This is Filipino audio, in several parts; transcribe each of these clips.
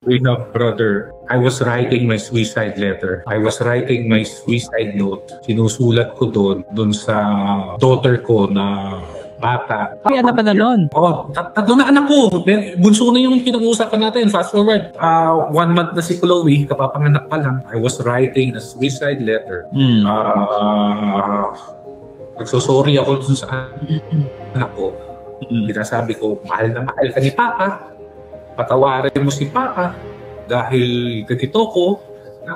Enough, brother. I was writing my suicide letter. I was writing my suicide note. Sinusulat ko doon sa daughter ko na bata. Ay, anak ka na nun? Oo, tatlo na anak ko. Bunso na yung pinag-uusapan natin. Fast forward, 1 month na si Chloe, kapapanganak pa lang. I was writing a suicide letter. Nagsosorry ako dun sa anak ko. Sinasabi ko, mahal na mahal ka ni Papa. Patawarin mo si Papa dahil ganito ko,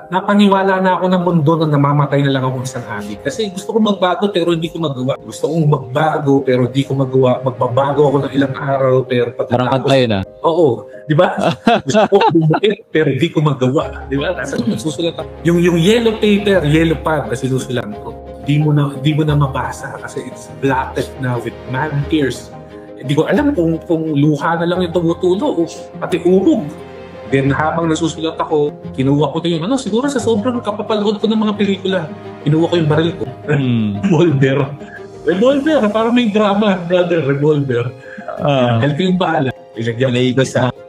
napaniwala na ako ng mundo na namamatay na lang ako isang adik. Kasi gusto ko magbago pero hindi ko magawa. Gusto kong magbago pero hindi ko magawa. Magbabago ako ng ilang araw pero parang kanta yun ah. Oo, di ba? Gusto ko bumukit pero hindi ko magawa. Di ba? Nasa susulat ako. Yung yellow paper, yellow pad na sinusulat ko, di mo na mabasa kasi it's blotted na with man tears. Hindi ko alam kung luha na lang yung tumutulo o pati urog. Then habang nasusulat ako, kinuha ko yung siguro sa sobrang kapapalod ko ng mga pelikula. Kinuha ko yung baril ko. Revolver, parang may drama, brother, revolver. Help yung bala.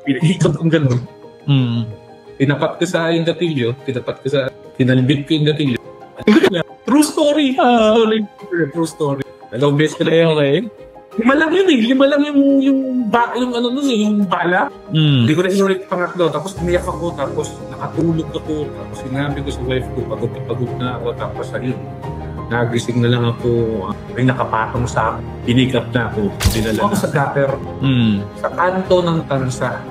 Pinahikot kong ganun. Tinapat ko sa yung gatilyo, tinalbit ko yung gatilyo. True story. True story. Dalawang beses ko na yun. Lima lang yun eh. Lima lang yung bala. Hindi ko na inulit pangatlo. Tapos umiyak ako. Tapos nakatulog ako. Tapos sinabi ko sa wife ko, pagod na ako. Tapos ayun, nagising na lang ako. May nakapatong sa akin. Pinikap na ako. Dinala ako sa gutter. Sa kanto ng Tansa.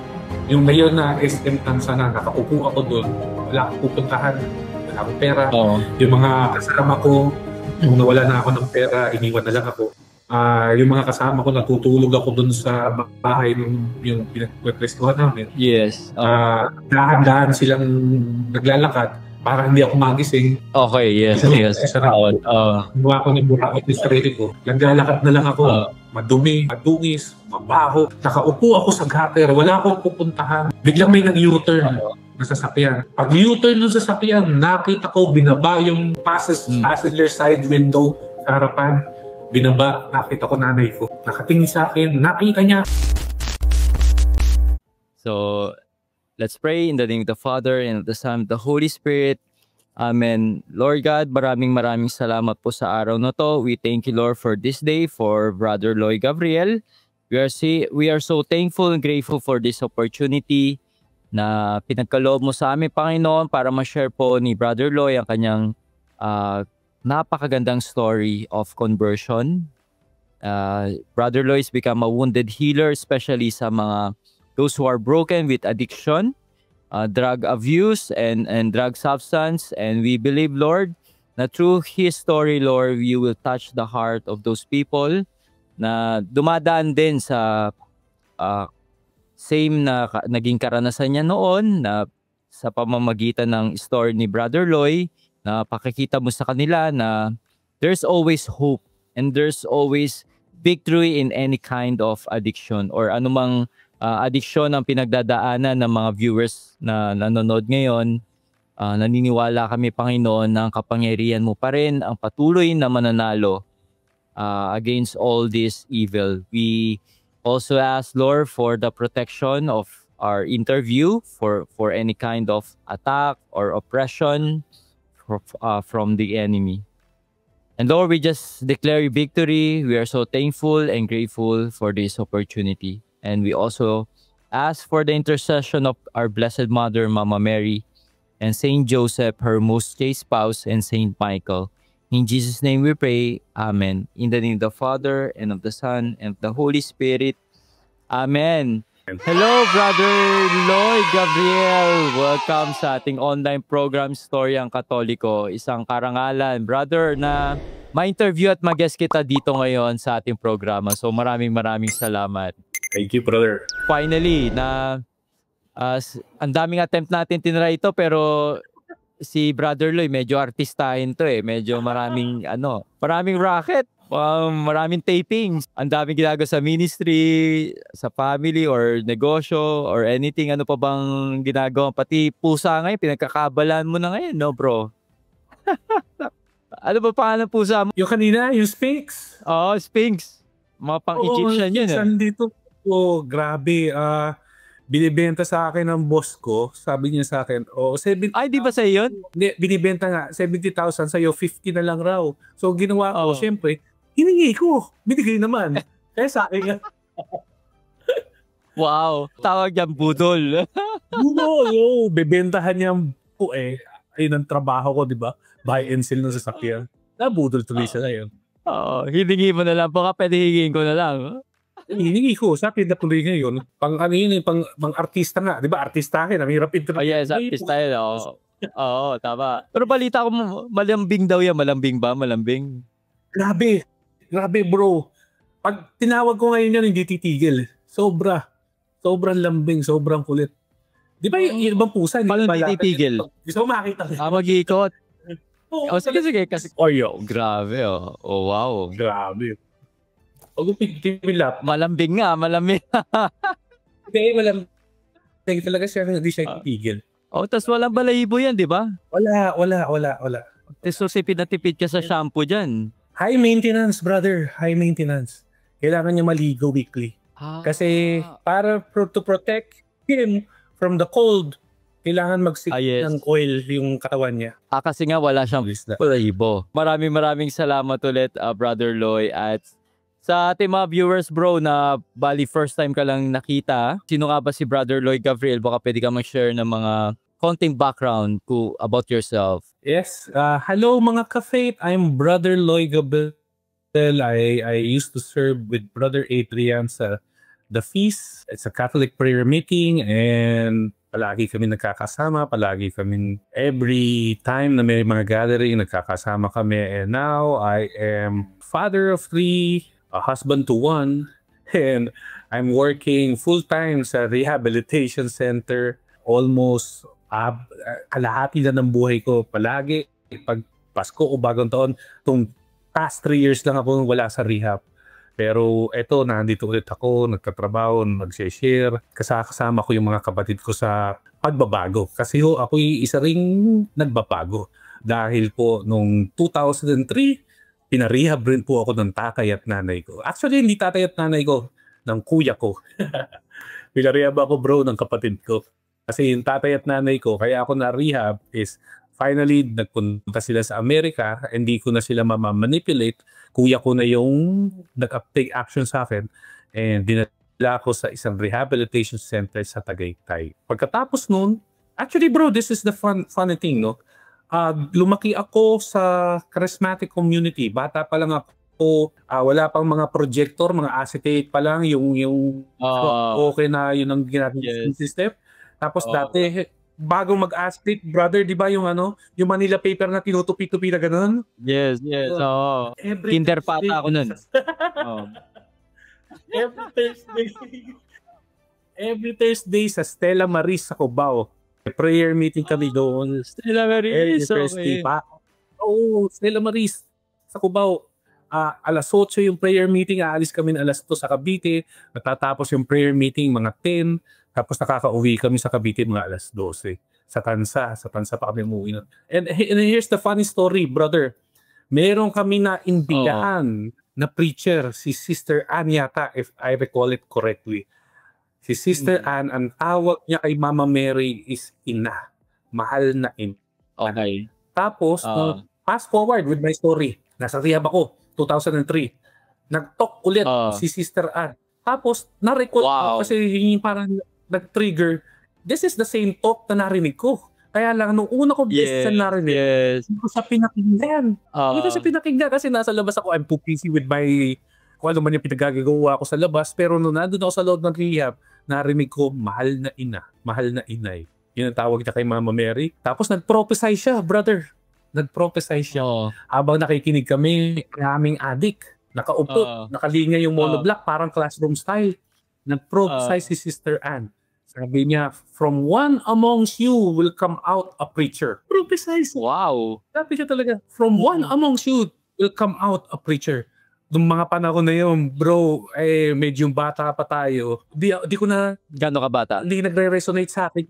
Yung ngayon na SM Tansa na nakaupo ako doon. Wala akong pupuntahan. Wala akong pera. Yung mga kasama ko, nung nawala na ako ng pera, iniwan na lang ako. Yung mga kasama ko, natutulog ako dun sa bahay yung pinag-restohan namin. Yes. Dahan-dahan silang naglalakad para hindi ako magising. Okay, yes. Ginawa ko ng burakot ni sarili ko. Naglalakad na lang ako. Madumi, madungis, mabaho. Nakaupo ako sa gutter. Wala akong pupuntahan. Biglang may nag-U-turn na sasakyan. Pag U-turn ng sasakyan, nakita ko binaba yung passenger side window sa harapan. Binaba, nakita ko nanay ko. Nakatingin sa akin, nakita niya. So, let's pray in the name of the Father and of the Son and of the Holy Spirit. Amen. Lord God, maraming salamat po sa araw na to. We thank you, Lord, for this day, for Brother Loy Gabriel. We are so thankful and grateful for this opportunity na pinagkaloob mo sa amin, Panginoon, para ma-share po ni Brother Loy ang kanyang napakagandang story of conversion. Brother Lois become a wounded healer, especially sa those who are broken with addiction, drug abuse, and drug substance. And we believe, Lord, na through his story, Lord, you will touch the heart of those people na dumadaan din sa same na naging karanasan niya noon, na sa pamamagitan ng story ni Brother Loy, na pakikita mo sa kanila na there's always hope and there's always victory in any kind of addiction or anumang addiction ang pinagdadaanan ng mga viewers na nanonood ngayon. Naniniwala kami, Panginoon, na ang kapangyarihan mo pa rin ang patuloy na mananalo against all this evil. We also ask, Lord, for the protection of our interview, for any kind of attack or oppression from the enemy. And Lord, we just declare victory. We are so thankful and grateful for this opportunity. And we also ask for the intercession of our Blessed Mother, Mama Mary, and Saint Joseph, her most chaste spouse, and Saint Michael. In Jesus' name we pray. Amen. In the name of the Father, and of the Son, and of the Holy Spirit. Amen. Hello, Brother Loy Gabriel. Welcome sa ating online program, Story ang Katoliko. Isang karangalan, brother, na ma-interview at mag-guest kita dito ngayon sa ating programa. So maraming salamat. Thank you, brother. Finally, ang daming attempt natin tinry ito, pero si Brother Loy medyo artistahin to eh. Medyo maraming racket. Maraming tapings. Ang daming ginagawa sa ministry, sa family, or negosyo, or anything. Ano pa bang ginagawa? Pati pusa ngayon, pinagkakabalan mo na ngayon, no bro? Ano ba pangalan ng pusa mo? Yung kanina, yung Sphinx. Sphinx. Mga pang-Egyptian yun. Dito. Grabe. binibenta sa akin ng boss ko, sabi niya sa akin, Ay, di ba sa'yo yun? Hindi, binibenta nga, 70,000 sa'yo, 50 na lang raw. So, ginawa ko, Oo. syempre, hiningi ko. Binigay naman. Kaya sa akin nga, Wow. Tawag yan, budol. bebentahan niya po ayun ang trabaho ko, di ba? Buy and sell ng sasakyan. Nabudol tuloy siya yun. Oo. Hiningi mo na lang. Baka pwede hingin ko na lang. Hiningi ko, sa akin na tuloy ngayon. Pang ano yun, pang artista nga. Di ba? Artista akin, ang hirap Oh yes, artist tayo. Oo, tama. Pero balita ko, malambing daw yan. Malambing ba? Malambing. Grabe. Grabe, bro. Pag tinawag ko ngayon yan, hindi titigil. Sobrang lambing, sobrang kulit. Di ba yung ibang pusa? Paano hindi titigil? Gusto mo makita? Mag-iikot. Oo, Sige. Kasi, grabe, oh. Oh, wow. grabe. Pag upigtimilap, Malambing nga, malambing. hindi, malambing talaga siya, hindi siya titigil. Oh, tas walang balahibo yan, di ba? Wala. So, pinatipid ka sa shampoo dyan. High maintenance, brother. High maintenance. Kailangan niya maligo weekly. Kasi to protect him from the cold, kailangan yes. ng oil yung katawan niya. Kasi nga wala siyang balahibo. Maraming salamat ulit, Brother Loy. At sa ating mga viewers, bro, na bali first time ka lang nakita, sino nga ba si Brother Loy Gabriel? Baka pwede ka mag-share ng mga konting background about yourself. Yes. Hello mga ka-faith. I'm Brother Loy Gabriel. I used to serve with Brother Adrian sa The Feast. It's a Catholic prayer meeting and palagi kami nagkakasama. Palagi kami every time na may mga gathering, nagkakasama kami. And now I am father of 3, a husband to 1, and I'm working full-time sa rehabilitation center. Almost kalahati na ng buhay ko palagi. Pag Pasko o Bagong Taon, itong past 3 years lang ako wala sa rehab. Pero eto, nandito ulit ako, nagkatrabaho, nag-share. Kasama ko yung mga kapatid ko sa pagbabago. Kasi ako'y isa ring nagbabago. Dahil po nung 2003, pinarehab rin po ako ng tatay at nanay ko. Actually, hindi tatay at nanay ko, ng kuya ko. Pinarehab ako, bro, ng kapatid ko. Kasi yung tatay at nanay ko, kaya ako na-rehab is finally, nagpunta sila sa Amerika, hindi ko na sila mamamanipulate. Kuya ko na yung nag-take action sa akin and dinala ko sa isang rehabilitation center sa Tagaytay. Pagkatapos nun, actually bro, this is the funny thing, no? Lumaki ako sa charismatic community. Bata pa lang ako, wala pang mga projector, mga acetate pa lang, yung okay na yun ang ginagawa system. Tapos dati, bago mag-acetate, brother, di ba yung yung Manila paper na tinutupi-tupi na gano'n? Yes. Oo. Kinder pata ako nun. Every Thursday sa Stella Maris sa Cubao. Prayer meeting kami doon. Stella Maris, okay. Stella Maris sa Cubao. Alas 8 yung prayer meeting, aalis kami ng alas 2 sa Cavite. Natatapos yung prayer meeting mga 10. Tapos nakaka-uwi kami sa Cavite mga alas 12. Sa Tansa pa kami umuwi nun. And here's the funny story, brother. Meron kami na imbigaan na preacher, si Sister Ann yata, if I recall it correctly. Si Sister Ann, ang tawag niya kay Mama Mary is Ina. Mahal na Ina. Okay. Tapos, fast forward with my story. Nasa rehab ako, 2003. Nag-talk ulit si Sister Ann. Tapos, na-recall ako kasi yung parang nag-trigger. This is the same talk na narinig ko. Kaya lang, nung una ko beses na narinig, hindi ko sa pinakinggan. Hindi ko sa pinakinggan kasi nasa labas ako. I'm too busy with my, kung ano man yung pinagagagawa ko sa labas. Pero nung nandun ako sa loob ng rehab, narinig ko, mahal na ina, mahal na inay. Yun ang tawag niya kay Mama Mary. Tapos nag-prophesy siya, brother. Nag-prophesy siya. Habang nakikinig kami, aming adik. Nakaupo, nakalinya yung monoblock, parang classroom style. Nag-prophesy si Sister Ann. Sabi niya, from one amongst you will come out a preacher. Prophesy. Wow. Sabi niya talaga, from one amongst you will come out a preacher. Noong mga panahon na yun, bro, medyo bata pa tayo. Di ko na... Gano'n ka bata? Hindi nagre-resonate sa akin.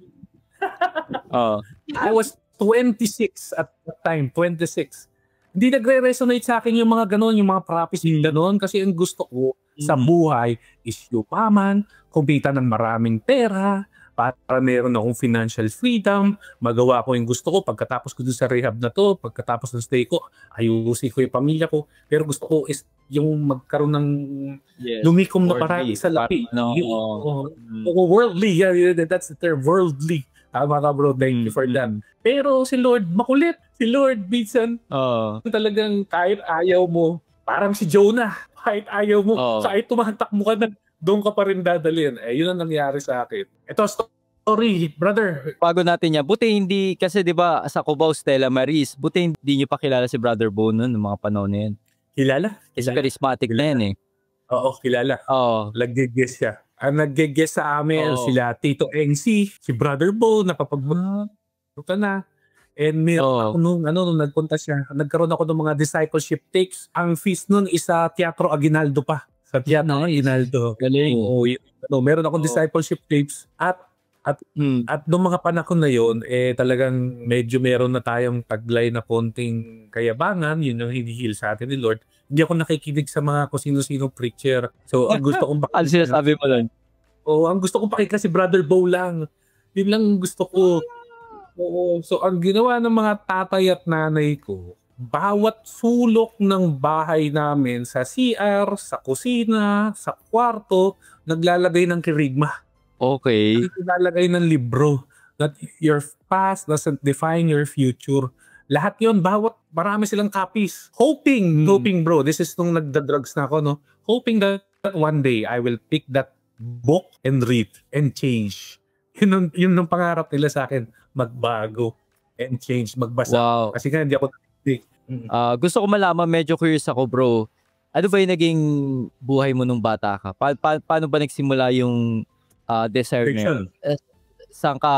I was 26 at that time, 26. Hindi nagre-resonate sa akin yung mga gano'n, yung mga prophecy gano'n. Kasi ang gusto ko sa buhay is yupaman, kumita ng maraming pera, para meron akong financial freedom, magawa ko yung gusto ko pagkatapos ko dun sa rehab na to, pagkatapos ng stay ko, ayusin ko yung pamilya ko. Pero gusto ko is yung magkaroon ng lumikom na parati sa laki. Worldly, that's the term, worldly. Tama ka bro, thank you for that. Pero si Lord, makulit. Si Lord, minsan, talagang kahit ayaw mo, parang si Jonah, kahit ayaw mo, kahit tumahantak mo ka na, doon ka pa rin dadalhin. Yun ang nangyari sa akin. Ito, story, brother. Bago natin yan, buti hindi, kasi di ba sa Cubao, Stella Maris, buti hindi nyo pa kilala si Brother Bo noon, ng mga panahon na yan. Kilala? Kasi charismatic na yan eh. Oo, kilala. Nag-guess siya. Ang nag-guess sa amin, sila Tito NC, si Brother Bo, napapagbuka na. And nung nagpunta siya, nagkaroon ako ng mga discipleship takes. Ang feast nun is sa Teatro Aguinaldo pa. Sa Teatro Aguinaldo. Galing. Meron akong discipleship tapes at noong mga panahon na yun, talagang medyo meron na tayong taglay na konting kayabangan, yun yung hinihil sa atin ni Lord. Hindi ako nakikinig sa mga kung sino-sino preacher. So, ang gusto kong ano sinasabi mo doon? Ang gusto kong pakinggan si Brother Bo lang. Yun lang gusto ko. So, ang ginawa ng mga tatay at nanay ko, bawat sulok ng bahay namin sa CR, sa kusina, sa kwarto, naglalagay ng kirigma. Okay. Naglalagay ng libro that your past doesn't define your future. Lahat yon, marami silang copies. Hoping bro, this is nung nagda-drugs na ako, no? Hoping that one day I will pick that book and read and change. Yun ang pangarap nila sa akin, magbago and change, magbasa. Wow. Kasi nga hindi ako gusto ko malaman, medyo curious ako bro. Ano ba yung naging buhay mo nung bata ka? Paano ba nagsimula yung desire na yun? Saan ka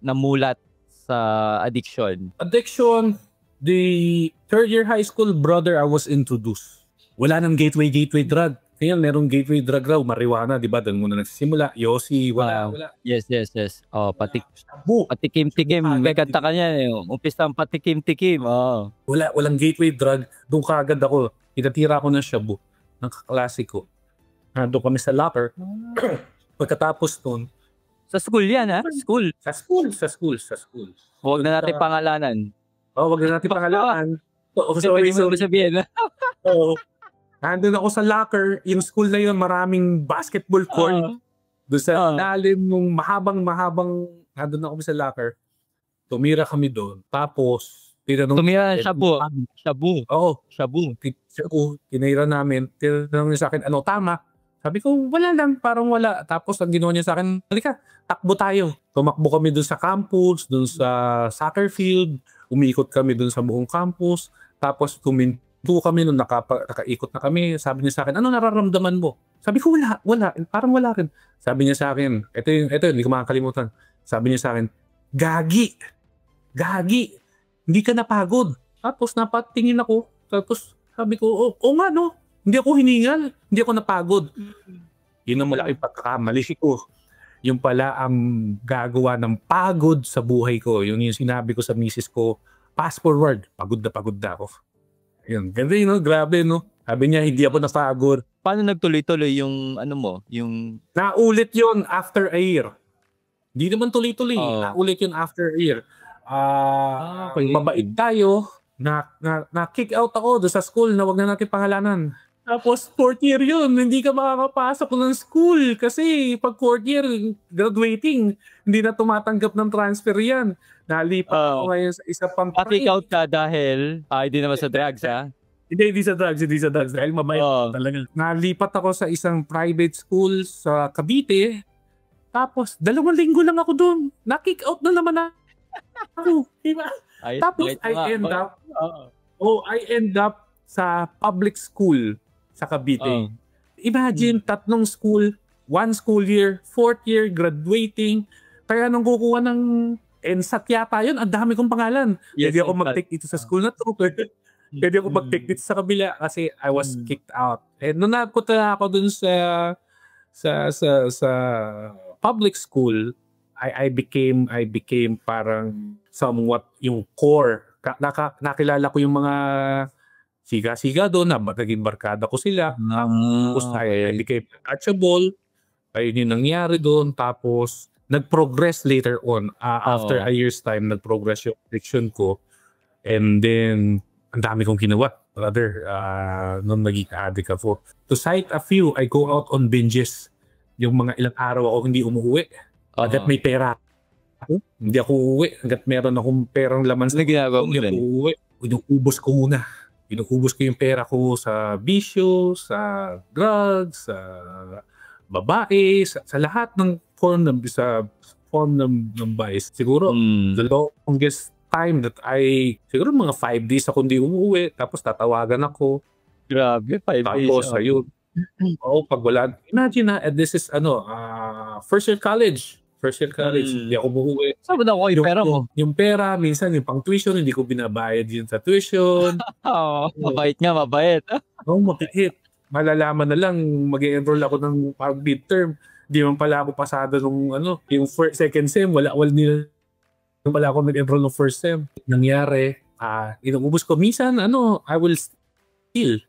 namulat sa addiction? Addiction, the third year high school, brother, I was introduced. Wala nang gateway drug. Kaya merong gateway drug raw, marijuana, di ba? Doon muna nagsisimula. Yossi, wala. Yes. Patikim-tikim. May kanta ka niya. Umpisa ang patikim-tikim. Walang gateway drug. Doon kaagad ako. Itatira ko ng shabu. Ng kaklase ko. Doon kami sa locker. Pagkatapos nun. Sa school yan, ha? School. Sa school. Huwag na natin pangalanan. Huwag na natin pangalanan. Pwede mo sabihin. Oo. Nandun ako sa locker, yung school na yun, maraming basketball court. Doon sa lalim ng mahabang, nandun ako sa locker. Tumira kami doon. Tapos, tumira, shabu. Oo. Shabu. Tinira namin. Tinanong niya sa akin, ano, tama? Sabi ko, wala lang, parang wala. Tapos, ang ginawa niya sa akin, halika, takbo tayo. Tumakbo kami doon sa campus, doon sa soccer field. Umiikot kami doon sa buong campus. Tapos, kami nung nakaikot na kami. Sabi niya sa akin, ano nararamdaman mo? Sabi ko, wala. Parang wala rin. Sabi niya sa akin, ito yun, hindi ko makakalimutan. Sabi niya sa akin, Gagi. Hindi ka napagod. Tapos napatingin ako. Tapos sabi ko, oo nga no. Hindi ako hiningal. Hindi ako napagod. Yun ang malaking pagkakamali ko. Yung pala ang gagawa ng pagod sa buhay ko. Yung sinabi ko sa misis ko, fast forward. Pagod na ako. Yun, ganda yun, no? Grabe, no? Sabi niya, hindi ako napagod. Paano nagtuloy-tuloy yung, yung... Naulit yun after a year. Hindi naman tuloy-tuloy. Naulit yun after a year. Mabait tayo. Na-kick out ako doon sa school na wag na natin pangalanan. Tapos, fourth year yun. Hindi ka makakapasok ng school. Kasi pag fourth year, graduating, hindi na tumatanggap ng transfer yan. Nalipat ako ngayon sa isa pang kick out ka dahil, hindi naman sa drugs, ha? Hindi sa drugs. Dahil mabait talaga. Nalipat ako sa isang private school sa Cavite. Tapos, 2 linggo lang ako doon. Na-kick out na naman ako. Diba? Tapos, I end up sa public school sa Cavite. Imagine, 3 school, 1 school year, 4th year, graduating. Kaya nung kukuha ng NSAT yata yun, ang dami kong pangalan. Yes, Pwede ako mag-take dito sa school na to. Pwede ako mag-take dito sa kabila kasi I was kicked out. And nung napunta ako dun sa public school, I became parang somewhat yung core. Nakilala ko yung mga siga-siga doon, naging barkada ko sila. Tapos I became untouchable. Ayun yung nangyari doon. Tapos nag-progress later on. After a year's time, nag-progress yung addiction ko. And then, ang dami kong ginawa, brother, nung naging addict ako. To cite a few, I go out on binges. Yung mga ilang araw ako hindi umuwi. Hanggat may pera ako, hindi ako uuwi. Hanggat meron akong perang laman sa ginagawa mo hindi ako uuwi. Inuubos ko muna. Inuubos ko yung pera ko sa bisyo, sa drugs, sa babae, sa lahat ng form ng vice. Siguro, the longest time that siguro mga 5 days ako hindi umuwi, tapos tatawagan ako. Grabe, 5 days. Tapos, ayun. Pag wala. Imagine this is, first year college. Hindi ako umuwi. Saan mo na yung pera mo? Yung pera, minsan yung pang tuition, hindi ko binabayad yun sa tuition. Mabait nga, mabait. Mabait. Malalaman na lang, mag-enroll ako ng parang midterm. Di man pala ako pasado nung yung second sem, wala nila. Yung pala ako nag-enroll ng first sem. Nangyari, inuubos ko. Minsan, I will steal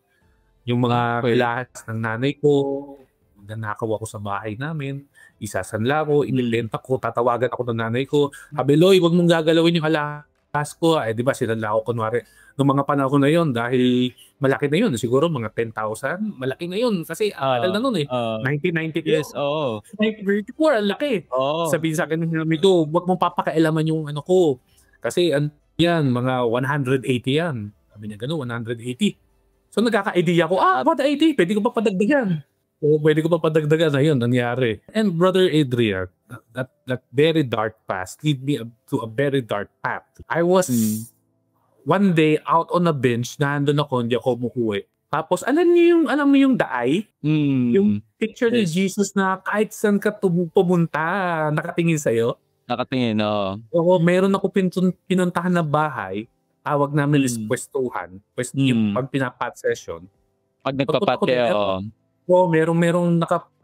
yung mga lahat ng nanay ko. Nanakaw ako sa bahay namin. Isasanla ko, inilenta ko, tatawagan ako ng nanay ko. Habeloy, huwag mong gagalawin yung alas ko. Di ba, sinanla ko kunwari. Noong mga panahon na yun, dahil malaki na yun, siguro mga 10,000, malaki na yun. Kasi atal na nun 1992. Yes, oo. 1994, ang laki. Sabihin sa akin, huwag mong papakailaman yung ko. Kasi yan, mga 180 yan. Sabi niya gano'n, 180. So nagkaka-idea ko, about 80, pwede ko pa padagdagan. Pwede ko pa padagdagan. Ayun, nangyari. And Brother Adrian, that very dark past lead me to a very dark path. I was one day out on a bench, nandun ako, hindi ako umuwi. Tapos, alam mo yung daay? Yung picture ni Jesus na kahit saan ka pumunta, nakatingin sa'yo. Nakatingin, meron ako pinuntahan na bahay. Tawag namin is pwestuhan. Yung pag pinapat session. Pag nagpapate,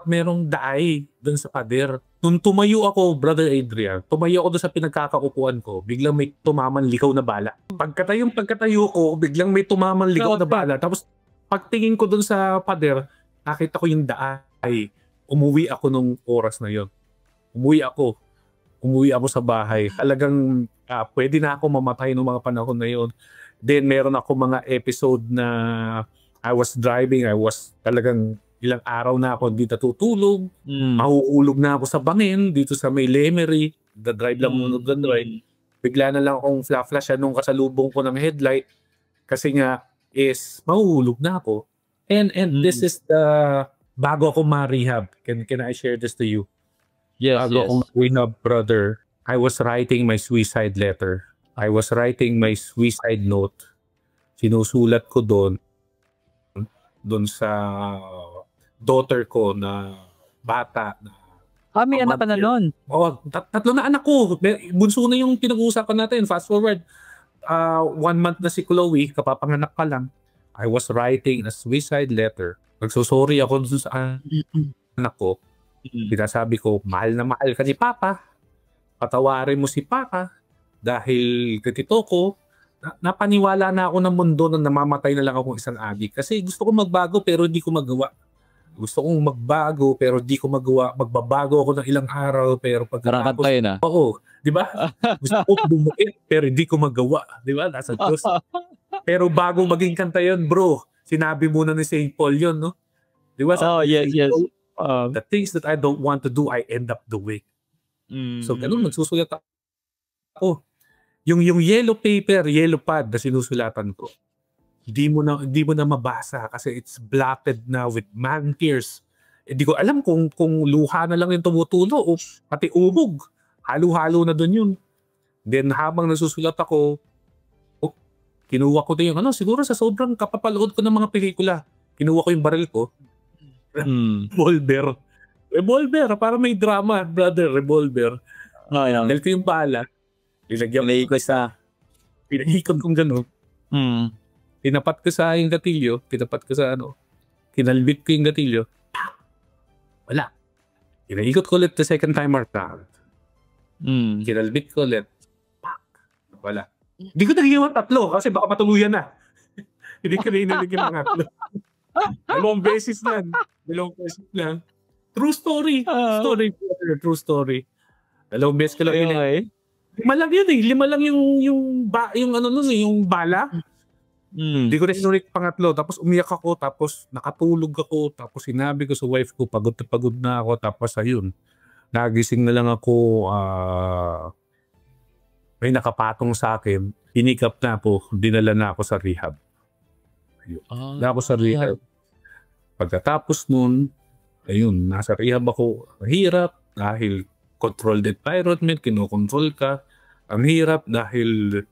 merong daay dun sa pader. Nung tumayo ako, Brother Adrian, dun sa pinagkakaupuan ko, biglang may tumaman likaw na bala. Pagkatayo ko, biglang may tumaman likaw na bala. Tapos pagtingin ko dun sa pader, nakita ko yung daay. Umuwi ako nung oras na yon. Umuwi ako sa bahay. Talagang pwede na ako mamatay nung mga panahon na yon. Then meron ako mga episode na I was driving, talagang ilang araw na ako hindi natutulog. Mahuhulog na ako sa bangin dito sa may Lemery. The-drive lang muna the-drive. Bigla na lang akong flash nung kasalubong ko ng headlight. Kasi nga is mahuhulog na ako. And this is bago ako ma-rehab. Can I share this to you? Yes, bago akong rehab, brother, I was writing my suicide letter. I was writing my suicide note. Sinusulat ko doon sa daughter ko na bata na may anak ka na nun? Tatlo na anak ko. Bunso na yung pinag-uusapan natin. Fast forward, 1 month na si Chloe, kapapanganak pa lang. I was writing a suicide letter. Nagsusorry ako dun sa anak ko. Pinasabi ko, mahal na mahal ka ni Papa. Patawarin mo si Papa dahil katito ko. Napaniwala na ako ng mundo na namamatay na lang akong isang adik. Kasi gusto ko magbago pero hindi ko magawa. Gusto kong magbago pero di ko magawa. Magbabago ako ng ilang araw pero pagkatapos... Karakantay na. Oo. Di ba? Gusto ko bumuit pero di ko magawa. Di ba? Nasa Diyos. Pero bago maging kanta yun, bro, sinabi muna ni St. Paul yun, no? Di ba? Yes. The things that I don't want to do, I end up doing. So, ganun, magsusulat ako. Yung yellow paper, yellow pad na sinusulatan ko, hindi mo na mabasa kasi it's blotted na with man tears. Hindi ko alam kung luha na lang yung tumutulo o pati umog. Halo-halo na doon yun. Then habang nasusulat ako, kinuha ko na yung siguro sa sobrang kapapalood ko ng mga pelikula. Kinuha ko yung baril ko. Revolver. Para may drama, brother. Revolver. Dahil ko yung bala. Pinahikot kong gano'n. Tinapat ko sa yung gatilyo. Kinalbit ko yung gatilyo. Wala. Pinahikot ko ulit the second time around. Kinalbit ko ulit. Wala. Hindi ko nagiging tatlo kasi baka matuluyan na. Hindi ko na inagiging mga tatlo. Dalawang beses lang. True story. True story. Dalawang beses ko lang yun. Okay. 5 lang yun eh. 5 lang yung ano nun eh, yung bala. Hindi ko na sinurik pangatlo. Tapos umiyak ako, tapos nakatulog ako, tapos sinabi ko sa wife ko, pagod na ako, tapos ayun. Nagising na lang ako, may nakapatong sa akin, hinikap na ako, dinala na ako sa rehab. Ayun. Na ako sa rehab. Pagkatapos nun, ayun, nasa rehab ako. Mahirap dahil controlled environment, kinokontrol ka. Ang hirap dahil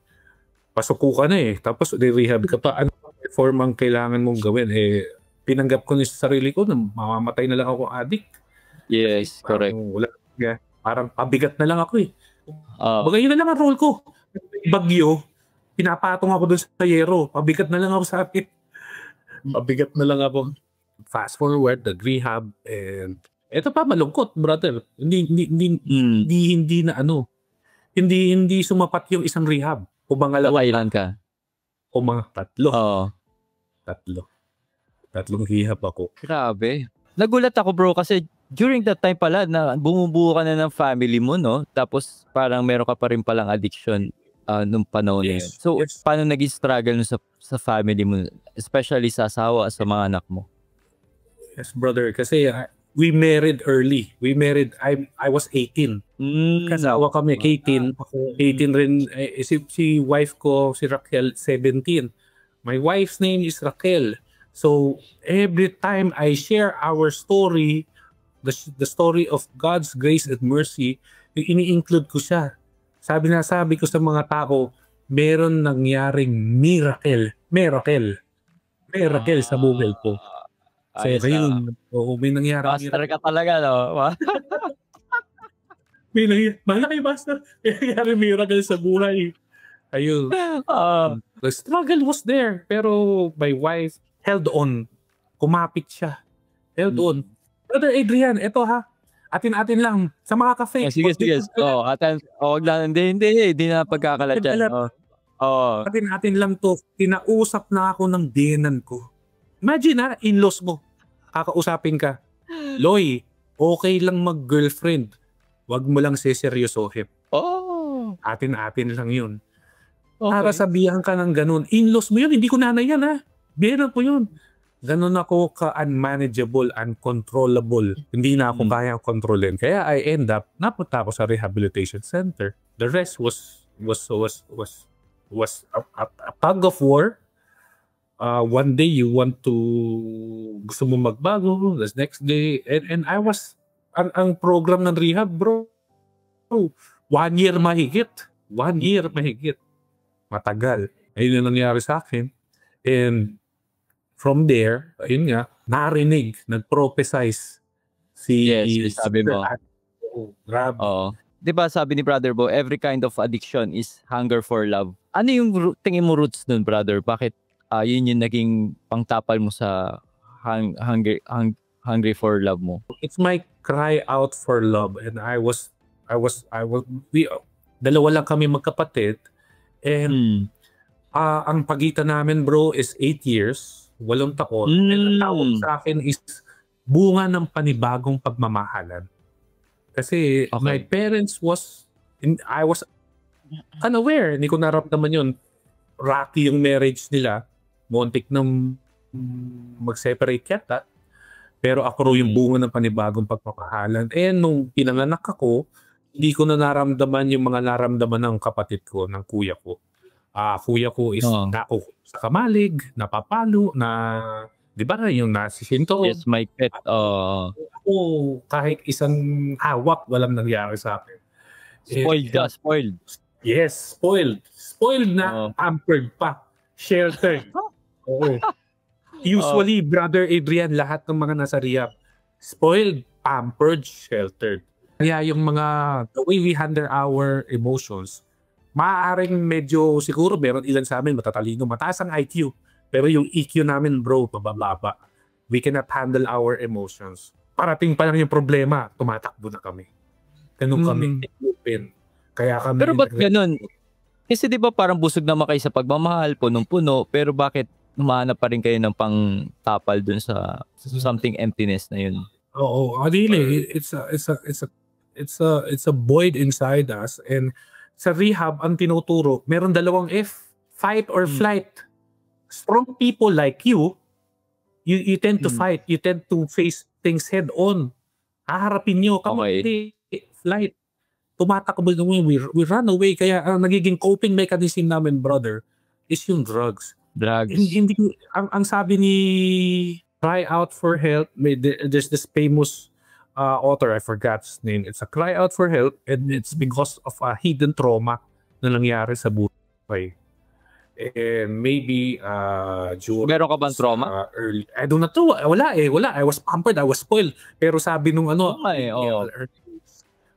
pasuko ka na eh. Tapos rehab ka pa. Ano form ang kailangan mong gawin? Eh, pinanggap ko na sa sarili ko na mamamatay na lang ako addict. Yes, correct. Parang pabigat na lang ako eh. Bagay yun na lang ang role ko. Bagyo, pinapatong ako dun sa yero. Pabigat na lang ako sa akin. Pabigat na lang ako. Fast forward, nag-rehab, and eto pa, malungkot, brother. Hindi na ano. Hindi sumapat yung isang rehab. O mga Ilan ka? O mga 3. Oo. 3 rehab ako. Grabe. Nagulat ako bro kasi during that time pala na bumubuo ka na ng family mo, no? Tapos parang meron ka pa rin palang addiction nung panahon na yun. So, paano naging struggle sa family mo? Especially sa asawa, sa mga anak mo? Yes, brother. Kasi we married early. I was 18. Kasawa kami, 18. Ako 18 rin. Si wife ko, si Raquel, 17. My wife's name is Raquel. So, every time I share our story, the story of God's grace and mercy, yung ini-include ko siya. Sabi ko sa mga tao, meron nangyaring miracle sa buhay ko. So, ayun. May nangyari. Master ka talaga, no? May nangyari. Malaki, master. May nangyari miracle sa buhay. Ayun. The struggle was there. Pero my wife held on. Kumapit siya. Held on. Brother Adrian, eto ha. Atin-atin lang. Sa mga cafe. Sige. Huwag lang. Hindi na pagkakalat yan. Atin-atin lang to. Tinausap na ako ng dinan ko. Imagine ha, in-laws mo. Kakausapin ka. Loy, okay lang mag-girlfriend. Wag mo lang seseryosohin. Atin-atin lang yun. Para sabihan ka ng ganun. In-laws mo yun, hindi ko nanay yan ha. Biyanan po yun. Ganun ako ka-unmanageable, uncontrollable. Hindi na ako kaya kontrolin. Kaya I end up, napunta ako sa rehabilitation center. The rest was a tug of war. One day you want to gusto mo magbago, the next day and I was ang program ng rehab, bro. 1 year mahigit. Matagal. Ayun yung nangyari sa akin. And from there, ayun nga, nag-prophesize si sabi mo. Grabe. Diba sabi ni Brother Bo, every kind of addiction is hunger for love. Ano yung tingin mo roots nun, brother? Bakit yun yung naging pangtapal mo sa hungry for love mo? It's my cry out for love, and dalawa lang kami magkapatid, and ang pagitan namin, bro, is 8 years, 8 taon. And ang tawag sa akin is bunga ng panibagong pagmamahalan. Kasi my parents I was unaware, hindi ko naramdaman yun. Rocky yung marriage nila. Montik nang mag-separate yata. Pero ako rin yung bunga ng panibagong pagmamahalan. And nung pinanganak ako, hindi ko na naramdaman yung mga naramdaman ng kapatid ko, ng kuya ko. Kuya ko is sa kamalig, napapalo, di ba yung nasisinto? Yes, my pet. Ako, kahit isang hawak, walang nangyari sa akin. Spoiled. Yes, spoiled. Spoiled na, pampered pa. Sheltered. Oo. Usually, Brother Adrian, lahat ng mga nasa rehab, spoiled, pampered, sheltered. Kaya yung the way we handle our emotions, maaaring medyo siguro meron ilan sa amin matatalino, mataas ang IQ. Pero yung EQ namin, bro, mababa. We cannot handle our emotions. Parating pa lang yung problema, tumatakbo na kami. Ganun kami open. Kaya kami... Pero ba't ganun? Kasi di ba parang busog naman kayo sa pagmamahal, punong-puno, pero bakit humahanap pa rin kayo ng pang-tapal dun sa something emptiness na yun? Oo, really, it's it's a void inside us, and sa rehab ang tinuturo, meron dalawang F, fight or flight. Strong people like you tend to fight, you tend to face things head on. Haharapin nyo. Hindi, flight. Tumatakbo kami, we run away. Kaya ang nagiging coping mechanism namin, brother, is yung drugs. Hindi, ang sabi ni Cry Out for Help, there's this famous author, I forgot his name. It's a cry out for help, and it's because of a hidden trauma na nangyari sa buhay. And maybe meron ka bang trauma? Early, I don't know. Wala. I was pampered, I was spoiled. Pero sabi nung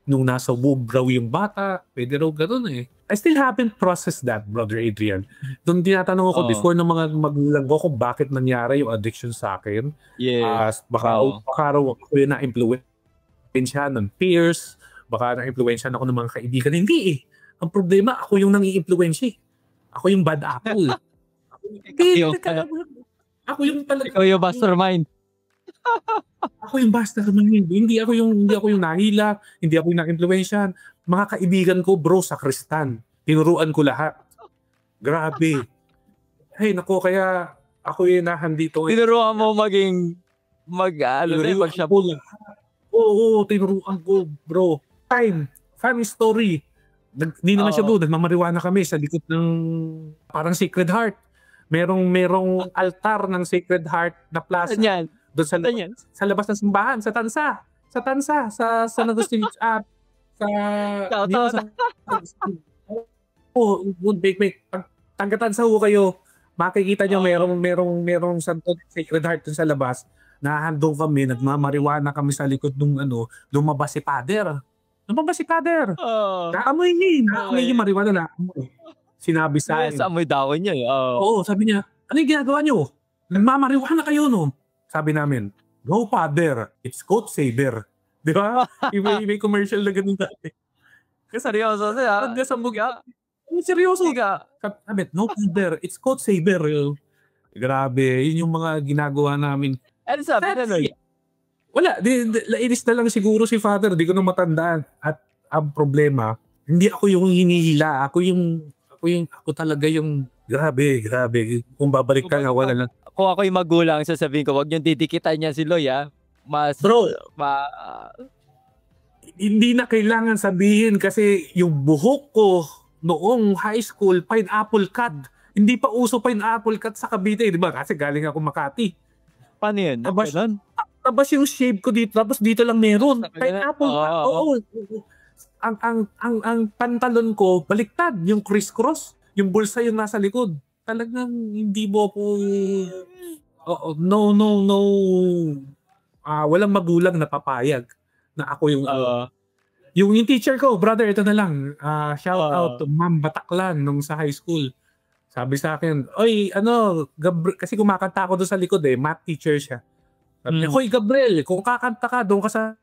nung nasa womb raw yung bata, pwede raw ganun eh. I still haven't processed that, Brother Adrian. Doon tinatanong ako before ng mga magulang ko kung bakit nangyari yung addiction sa akin. Yes. Baka raw ako yung na-influensya ng peers, baka na-influensya ako ng mga kaibigan. Hindi eh. Ang problema, ako yung nang-i-influensya. Ako yung bad apple. Ako yung talaga. Ikaw yung mastermind. Ako yung mastermind. Hindi ako yung nahila, hindi ako yung na-influensya. Mga kaibigan ko, bro, sa Kristan. Tinuruan ko lahat. Grabe. Hey, nako, kaya ako yung nandito. Tinuruan mo maging mag-shampoo. Oo, tinuruan ko, bro. Funny story. Hindi naman siya, bro. Nagmamariwana kami sa likod ng parang Sacred Heart. Merong altar ng Sacred Heart na plaza. Yan. Doon sa labas ng simbahan, sa Tansa. Sa San Agustin Tanggatan sa kayo, makikita nyo merong Santo Sacred Heart dun sa labas. Nahandong kami, nagmamariwana kami sa likod nung lumabas si Father. Naamoy niya yung mariwana na amoy. Sinabi sa akin. Sa amoy dawon niya. Oo, sabi niya, ano yung ginagawa nyo? Nagmamariwana kayo, no? Sabi namin, no, Father, it's Coat Saber. Di ba? May commercial na ganun dati. Seryoso siya. Seryoso ka. Sabi, no, Father, it's Coat Saber. Grabe, yun yung mga ginagawa namin. Ano sabi na nun? Wala, lainis na lang siguro si Father, di ko na matandaan. At ang problema, hindi ako yung hinihila, ako talaga yung grabe. Kung babalik ka nga, wala lang. Kung ako yung magulang, sasabihin ko, wag niyong didikitan niya si Loy, ha? Hindi na kailangan sabihin kasi yung buhok ko noong high school, pineapple cut. Hindi pa uso pineapple cut sa Cavite, di ba? Kasi galing ako Makati. Paano yun? Tapos yung shave ko dito, tapos dito lang meron. Pineapple cut. Oo. Ang pantalon ko, baliktad. Yung crisscross. Yung bulsa yung nasa likod. Talagang hindi mo po... No. Walang magulang na papayag na ako yung... yung teacher ko, brother, ito na lang. Shout out to Ma'am Bataklan nung sa high school. Sabi sa akin, oy, kasi kumakanta ako doon sa likod math teacher siya. Sabi niya, hoy, Gabriel, kung kakanta ka, doon ka sa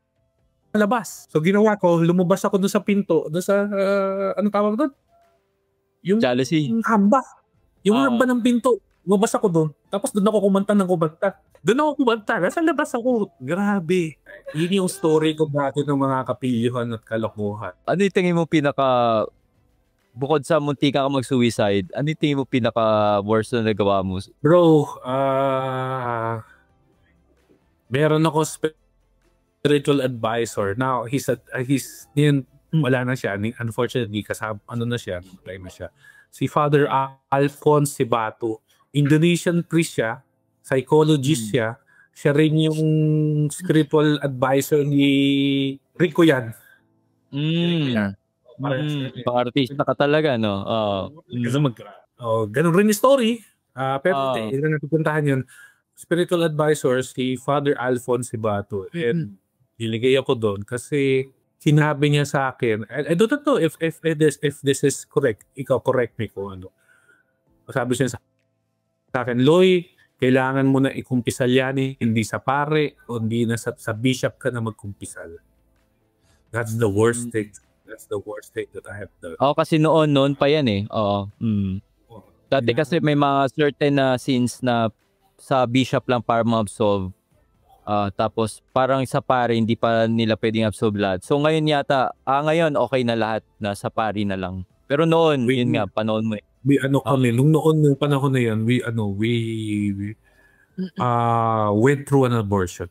labas. So ginawa ko, lumabas ako doon sa pinto, doon sa, anong tawag doon? Yung jealousy. Yung hamba. Yung hamba ng pinto. Lumabas ako doon. Tapos doon ako kumanta. Nasa labas ako. Grabe. Yun yung story ko dati ng mga kapilyuhan at kalokohan. Ano yung tingin mo bukod sa munti ka mag-suicide, ano yung tingin mo worst na nagawa mo? Bro, meron ako spiritual advisor. Now, wala na siya. Unfortunately, kasama, na siya. Si Father Alphonse Sibato. Indonesian priest siya. Psychologist siya. Siya rin yung spiritual advisor ni Rico Yan. Pang-artista ka talaga, no? Ganun rin yung story. Pero hindi na natupuntahan yun. Spiritual advisor, si Father Alphonse Sibato. And niligay ako doon kasi sinabi niya sa akin, I don't know if this is correct. Ikaw, correct me kung ano. Sabi niya sa akin, Loy, kailangan mo na ikumpisal yan hindi sa pare, o hindi na sa bishop ka na magkumpisal. That's the worst thing. That's the worst thing that I have done. Kasi noon pa yan Dati kasi may mga certain na sins na sa bishop lang para ma-absolve. Tapos parang sa pari hindi pa nila pwedeng absorb lahat. So ngayon yata, ngayon okay na lahat, nasa pari na lang. Pero noon, yun nga, panahon mo eh. Kami, nung panahon na yan, we went through an abortion.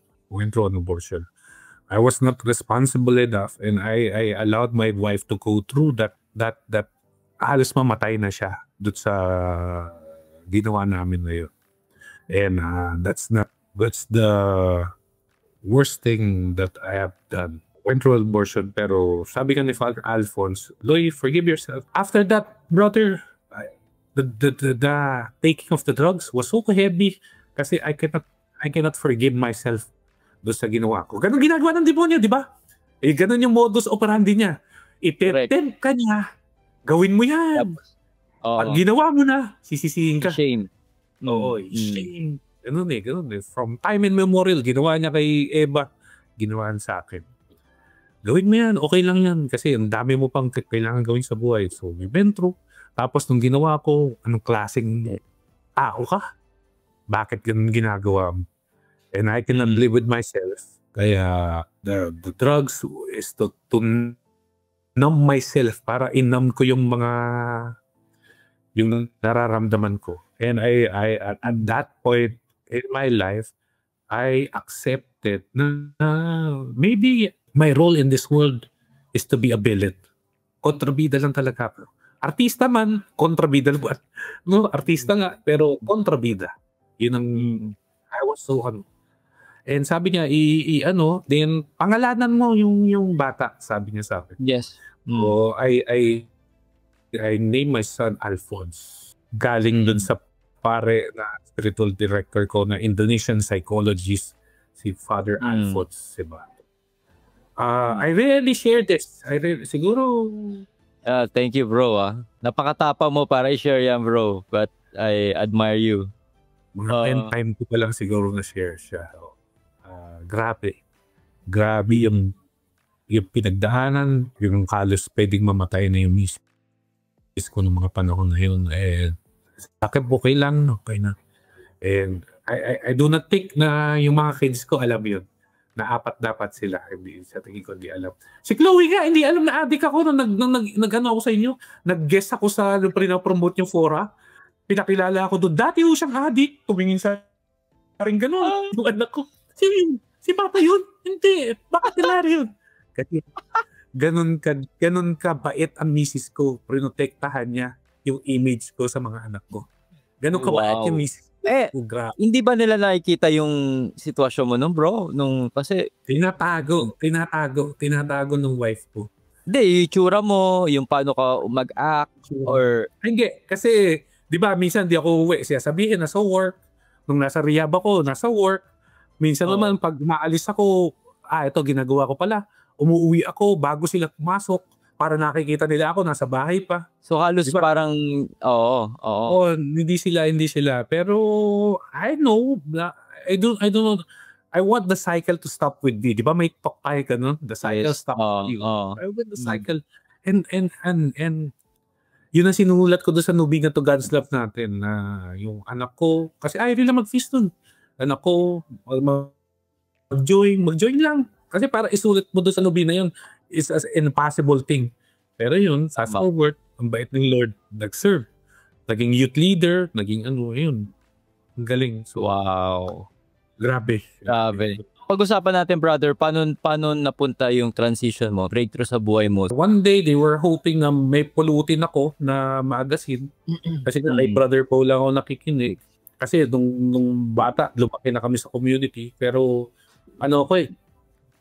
I was not responsible enough, and I allowed my wife to go through that halos mamatay na siya doon sa ginawa namin na yun. And that's the worst thing that I have done. Went through abortion, pero sabi ka ni Father Alphonse, Loy, forgive yourself. After that, brother, the taking of the drugs was so heavy kasi I cannot forgive myself doon sa ginawa ko. Ganun ginagawa ng demonyo, di ba? Ganun yung modus operandi niya. Ite-tempt ka niya, gawin mo yan. Pag ginawa mo na, sisisihin ka. Shame. Oo, shame. Ganun eh. From time immemorial, ginawa niya kay Eva, ginawa sa akin. Gawin mo yan, okay lang yan. Kasi ang dami mo pang kailangan gawin sa buhay. So, we went through. Tapos, nung ginawa ko, anong klaseng tao ka? Bakit ganun ginagawa mo? And I cannot live with myself. Kaya, the drugs is to numb myself para in-numb ko yung nararamdaman ko. And I at that point in my life, I accepted na maybe my role in this world is to be a villain. Kontrabida lang talaga. Artista man, kontrabida. No, artista nga, pero kontrabida. Yun ang I was so And sabi niya, then pangalanan mo yung bata, sabi niya sa akin. Yes. So I named my son Alphonse. Galing dun sa pare na spiritual director ko na Indonesian psychologist, si Father Alphonse, diba? I rarely share this. Siguro... thank you, bro. Napakatapa mo para i-share yan, bro. But I admire you. Mga 10 time ko pa lang siguro na-share siya. Grabe. Grabe yung pinagdaanan, yung halos pwedeng mamatay na yung misis ko ng mga panahon na yun. Sa akin, okay lang. Okay na. And I do not think na yung mga kids ko alam yun. Na apat dapat sila. Sa tingin ko, hindi alam. Si Chloe nga, hindi alam na adik ako nung nag-ano ako sa inyo. Nag-guest ako sa pinapromote yung fora. Pinakilala ako doon. Dati yung siyang adik. Tumingin sa rin gano'n. Yung anak ko. Si Papa yun? Hindi. Bakit nila yun? Kasi ganun ka bait ang misis ko. Prinotektahan niya yung image ko sa mga anak ko. Ganun ka bait yung misis ko. Hindi ba nila nakikita yung sitwasyon mo nun, bro? Kasi tinatago ng wife ko. Hindi, yung itsura mo, yung paano ka mag-act, or... Hindi, kasi, di ba, minsan di ako uwi. Siya sabihin, nasa work. Nung nasa rehab ako, nasa work. Minsan naman, pag maalis ako, ito, ginagawa ko pala. Umuwi ako bago sila pumasok para nakikita nila ako, nasa bahay pa. So, halos diba? Parang, oo. Hindi sila. Pero, I know, I don't know. I want the cycle to stop with me. Di ba may talk tayo ka nun? The cycle stops with you. I want the cycle. And yun ang sinulat ko doon sa Nubingan to God's Love natin na yung anak ko, kasi ayaw nila mag-feast dun. Anak ko, mag-join lang. Kasi para isulat mo doon sa Nubina yun is an impossible thing. Pero yun, fast forward, ang bait ng Lord, nag-serve. Naging youth leader, naging yun. Ang galing. So, wow. Grabe. Pag-usapan natin, brother, paano napunta yung transition mo, breakthrough sa buhay mo? One day, they were hoping na may pulutin ako na magazine. Kasi kay Brother Paul lang ako nakikinig. Kasi nung bata, lumaki na kami sa community. Pero,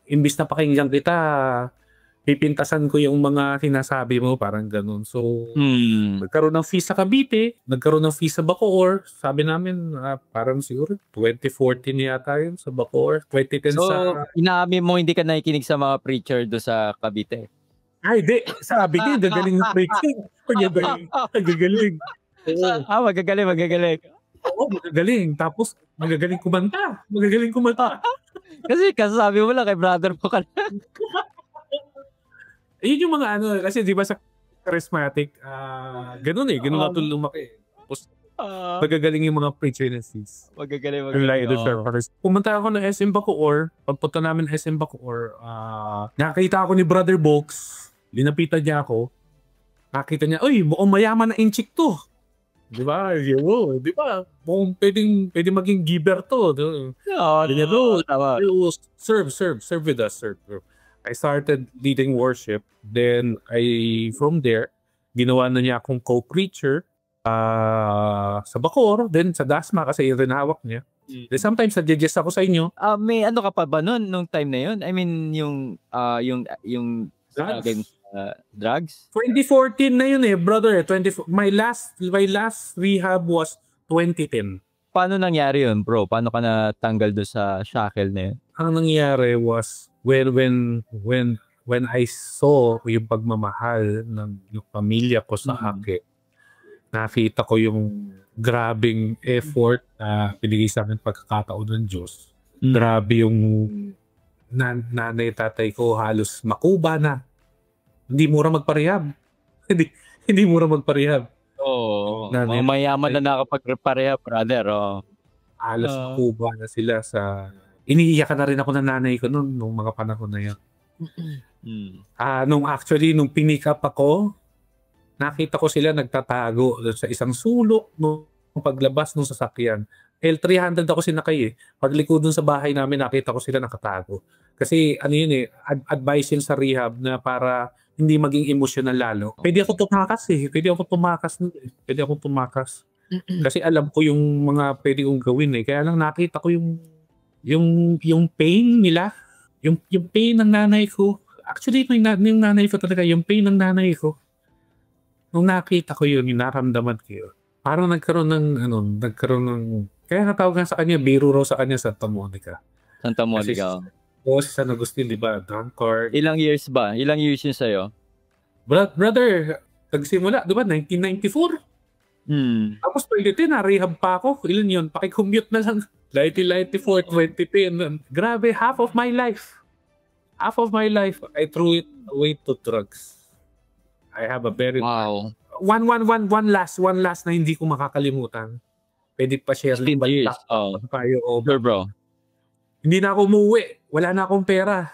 imbis na pakinggan kita, pipintasan ko yung mga sinasabi mo, parang ganun. So, nagkaroon ng feast sa Cavite, nagkaroon ng feast sa Bacoor. Sabi namin, parang siguro 2014 yata yun sa Bacoor. 2010 so, inaamin mo hindi ka nakikinig sa mga preacher do sa Cavite? Ay, di. Sabi niya, gagaling ng preaching. Magagaling. Magagaling. Oo, magagaling. Tapos, magagaling kumanta. Kasi kasabi mo lang kay brother mo ka na. Yun yung mga kasi di ba sa charismatic, ganun na lumaki. Tapos, Magagaling yung mga preacher na sis. Magagaling. Pumunta ako ng SM Bacoor. Pagpunta namin SM Bacoor, nakita ako ni Brother Box. Linapitan niya ako. Nakita niya, uy, mukhang mayaman na inchik to. Di ba? Di ba? Mukhang pwede maging giver to. Tama. Serve with us, serve. I started leading worship. Then, from there, ginawa na niya akong co-preacher sa Bacoor, then sa Dasma kasi yung rinawak niya. Then sometimes, suggest ako sa inyo. May ano ka pa ba nun, nung time na yun? I mean, yung drugs? 2014 na yun brother. My last rehab was 2010. Paano nangyari yun, bro? Paano ka natanggal doon sa shackle na yun? Ang nangyari was when I saw yung pagmamahal ng yung pamilya ko sa akin, nakita ko yung grabing effort na pinigay sa akin pagkakataon ng Diyos. Grabe yung nanay tatay ko halos makuba na. Hindi mura magparehab. Hindi mura magparehab. Oo. Mayaman na nakapag-parehab, brother. Halos makuba na sila sa... Iniiyakan na rin ako ng nanay ko nung mga panahon na yan. Nung pinick up ako, nakita ko sila nagtatago sa isang sulok nung paglabas ng sasakyan. L300 ako sinakay Pagliko dun sa bahay namin, nakita ko sila nakatago. Kasi advice yun sa rehab na para hindi maging emotional lalo. Pwede ako tumakas. Kasi alam ko yung mga pwede kong gawin Kaya lang nakita ko yung pain nila. Yung pain ng nanay ko. Actually, yung nanay ko talaga, yung pain ng nanay ko. Nung nakita ko yun, yung naramdaman ko yun. Parang nagkaroon ng, kaya natawag nga sa kanya, biro raw sa kanya Santa Monica. Santa Monica. Si San Agustin, di ba? Drunkard. Ilang years ba? Ilang years yun sa'yo? Brother, nagsimula, di ba? 1994. Tapos 2010, na-rehab pa ako. Ilan yun? Pakicommute na lang. 1994, 2010. Grabe, half of my life, I threw it away to drugs. I have a very... Wow. One last na hindi ko makakalimutan. Pwede pa share. 16 years. Sure, bro. Hindi na ako umuwi. Wala na akong pera.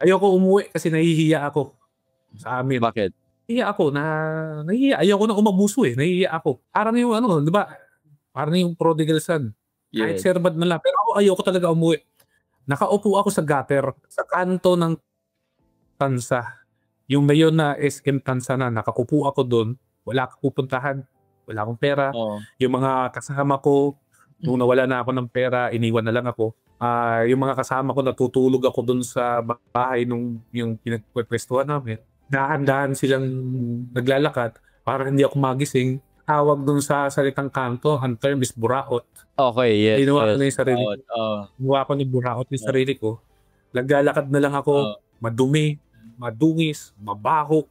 Ayoko umuwi kasi nahihiya ako sa amin. Bakit? Nahihiya. Ayoko na umabuso Nahihiya ako. Parang yung di ba? Parang yung prodigal son. Kahit servant na lang. Pero ako ayoko talaga umuwi. Nakaupo ako sa gutter, sa kanto ng Tansa. Yung mayon na SM Tansa na, nakakupo ako doon. Wala akong pupuntahan. Wala akong pera. Yung mga kasama ko, nung nawala na ako ng pera, iniwan na lang ako. Yung mga kasama ko, natutulog ako doon sa bahay nung yung pinagpwestuhan namin. Dahan-dahan silang naglalakad para hindi ako magising. Tawag doon sa salitang kanto, ang term is buraot. Okay, yes. Ginawa ko na yung sarili ko. Ginawa ko ni buraot yung sarili ko. Naglalakad na lang ako, madumi, madungis, mabaho.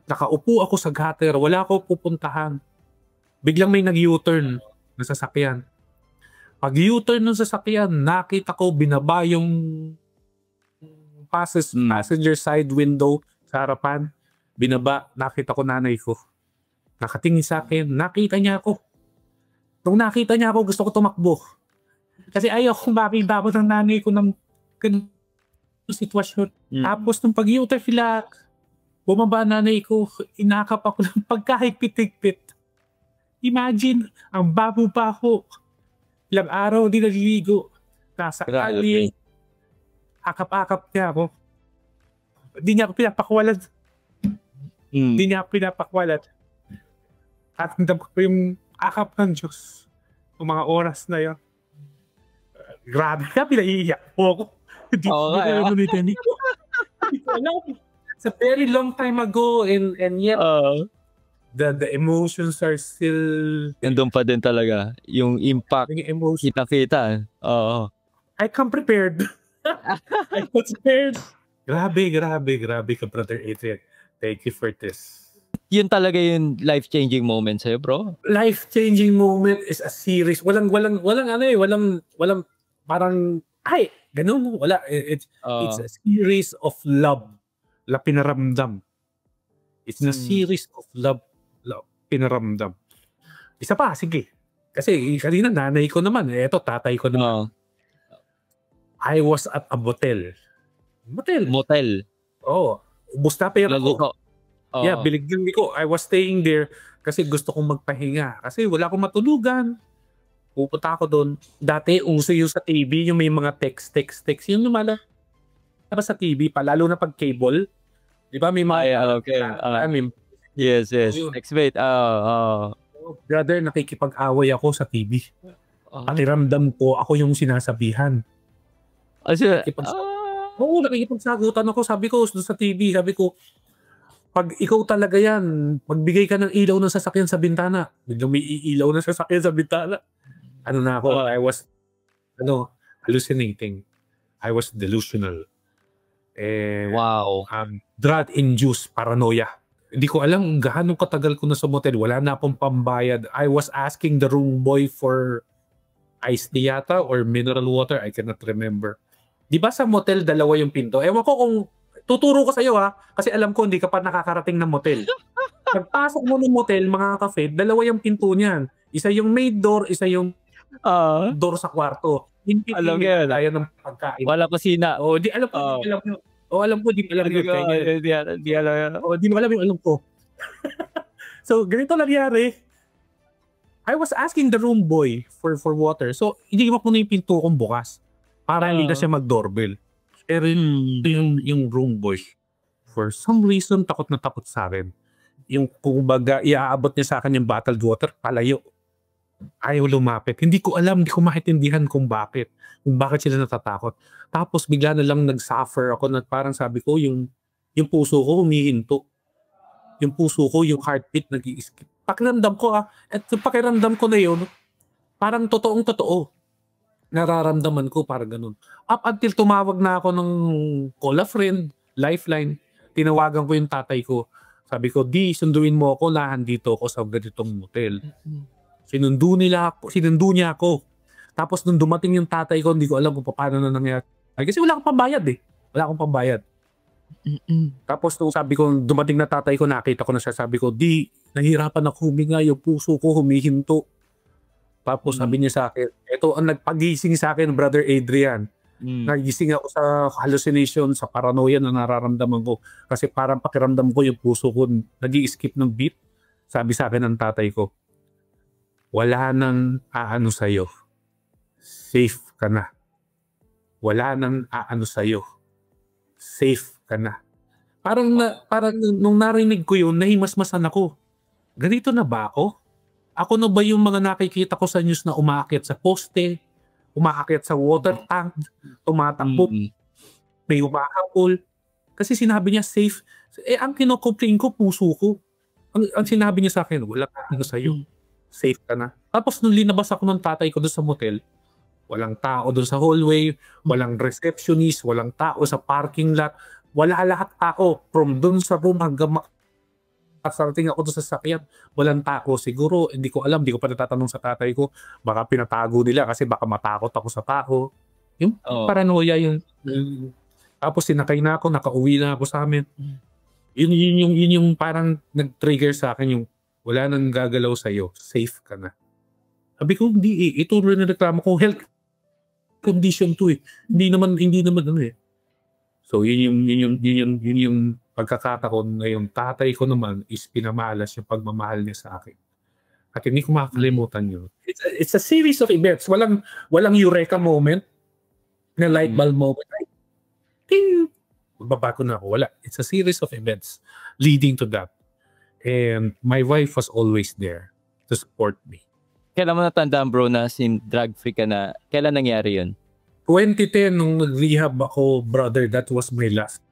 Nakaupo ako sa gutter, wala ako pupuntahan. Biglang may nag-U-turn na sasakyan. Pag U-turn ng sasakyan, nakita ko binaba yung passenger side window sa harapan. Binaba, nakita ko nanay ko. Nakatingin sa akin, nakita niya ako. Nung nakita niya ako, gusto ko tumakbo. Kasi ayaw kong makita ng nanay ko ng ganung sitwasyon. Tapos nung pag-U-turn sila, bumaba nanay ko, inakap ako ng pagkahigpit-higpit. Imagine, ang babo pa ako. Ilang araw di naliligo. Nasa kali. Akap-akap niya ako. Di niya ako pinapakwalat. Di niya ako pinapakwalat. At ko yung akap ng Diyos. Yung mga oras na yun. Grabe ka, pinaiiyak po ako. Hindi ko alam. It's a very long time ago and yet the emotions are still... Nandun pa din talaga. Yung impact. Yung emotion. Kita-kita. I come prepared. I was prepared. Grabe ka, Brother Adrian. Thank you for this. Yun talaga yung life-changing moment sa'yo, bro? Life-changing moment is a series. Walang parang, ganun. Wala. It's a series of love. Pinaramdam. It's a series of love. Pinaramdam. Isa pa, sige. Kasi kanina nanay ko naman, eto tatay ko naman. I was at a motel. Motel. Oo. Ubus na pera Lago ko. ko. Yeah, biligyan ko. I was staying there kasi gusto kong magpahinga. Kasi wala akong matulugan. Pupunta ako doon. Dati, uso yung sa TV, yung may mga text. Yung lumalabas sa TV pa, lalo na pag cable. Di ba may mga... Okay. Yes. Explain. Brother, nakikipag-away ako sa TV. Pakiramdam ko, ako yung sinasabihan. Oo, nakikipagsagutan ako. Sabi ko sa TV, sabi ko, pag ikaw talaga yan, magbigay ka ng ilaw ng sasakyan sa bintana. Biglang may ilaw ng sasakyan sa bintana. Ano na ako? I was hallucinating. I was delusional. Wow. Drug-induced paranoia. Hindi ko alam gaano katagal ko na sa motel. Wala na akong pambayad. I was asking the room boy for iced tea yata or mineral water. I cannot remember. Di ba sa motel, dalawa yung pinto? Ewan ko kung tuturo ko sa iyo kasi alam ko hindi ka pa nakakarating ng motel. Pagpasok mo ng motel, mga ka-Fed, dalawa yung pinto niyan. Isa yung maid door, isa yung door sa kwarto. Alam ko yan. Ayaw ng pagkain. Wala kusina. Di alam ko. Alam ko, di alam yun. Di alam yan. Di mo alam yung alam ko. So, ganito nangyari. I was asking the room boy for water. So, hindi ko muna yung pinto kong bukas. Para hindi na siya mag-doorbell. Pero yung room boy, for some reason, takot na takot sa akin. Yung kumbaga, iaabot niya sa akin yung bottled water, palayo. Ayaw lumapit. Hindi ko alam, hindi ko maintindihan kung bakit sila natatakot. Tapos bigla na lang nag-suffer ako na parang sabi ko, yung puso ko humihinto. Yung puso ko, yung heartbeat nag-i-skip. Pakiramdam ko at yung pakiramdam ko na yun, parang totoong-totoo. Nararamdaman ko parang ganun. Up until tumawag na ako ng call a friend, lifeline, tinawagan ko yung tatay ko. Sabi ko, sunduin mo ako, lahan dito ako sa ganitong motel. Sinundo niya ako. Tapos nung dumating yung tatay ko, hindi ko alam kung paano na nangyari. Kasi wala akong pambayad Wala akong pambayad. Tapos nung sabi ko, dumating na tatay ko, nakita ko na siya. Sabi ko, nahihirapan ako huminga, yung puso ko humihinto. Tapos sabi niya sa akin, ito ang nagpagising sa akin, Brother Adrian. Nagising ako sa hallucination, sa paranoia na nararamdaman ko. Kasi parang pakiramdam ko yung puso ko nag-i-skip ng beat. Sabi sa akin ng tatay ko, wala nang aano sa'yo. Safe ka na. Wala nang aano sa'yo. Safe ka na. Parang nung narinig ko yun, nahimasmasan ako. Ganito na ba ako? Ako na ba yung mga nakikita ko sa news na umaakyat sa poste, umaakyat sa water tank, tumatakbo, may umahabol? Kasi sinabi niya safe. Ang kino-complain ko, puso ko. Ang sinabi niya sa akin, wala ka na sa'yo. Safe ka na. Tapos nung linabas ako ng tatay ko doon sa motel, walang tao doon sa hallway, walang receptionist, walang tao sa parking lot, wala lahat tao. From doon sa room hanggang starting ako doon sa sakyan, walang tao. Siguro, hindi ko alam, hindi ko pa natatanong sa tatay ko, baka pinatago nila kasi baka matakot ako sa tao. Yung paranoia yun. Tapos sinakay na ako, nakauwi na ako sa amin. Yun yung parang nag-trigger sa akin yung wala nang gagalaw sa'yo, safe ka na. Sabi ko, hindi ito rin na reklamo ko, health condition to Hindi naman So yun yung pagkakataon na yung tatay ko naman is pinamalas yung pagmamahal niya sa akin. At hindi ko makakalimutan yun. It's a series of events. Walang eureka moment, na light bulb moment. Ting! Magbabago na ako. Wala. It's a series of events leading to that. And my wife was always there to support me. Kailan mo natandaan, bro, na drug free ka na? Kailan nangyari yun? 2010, nung nag-rehab ako, brother, that was my last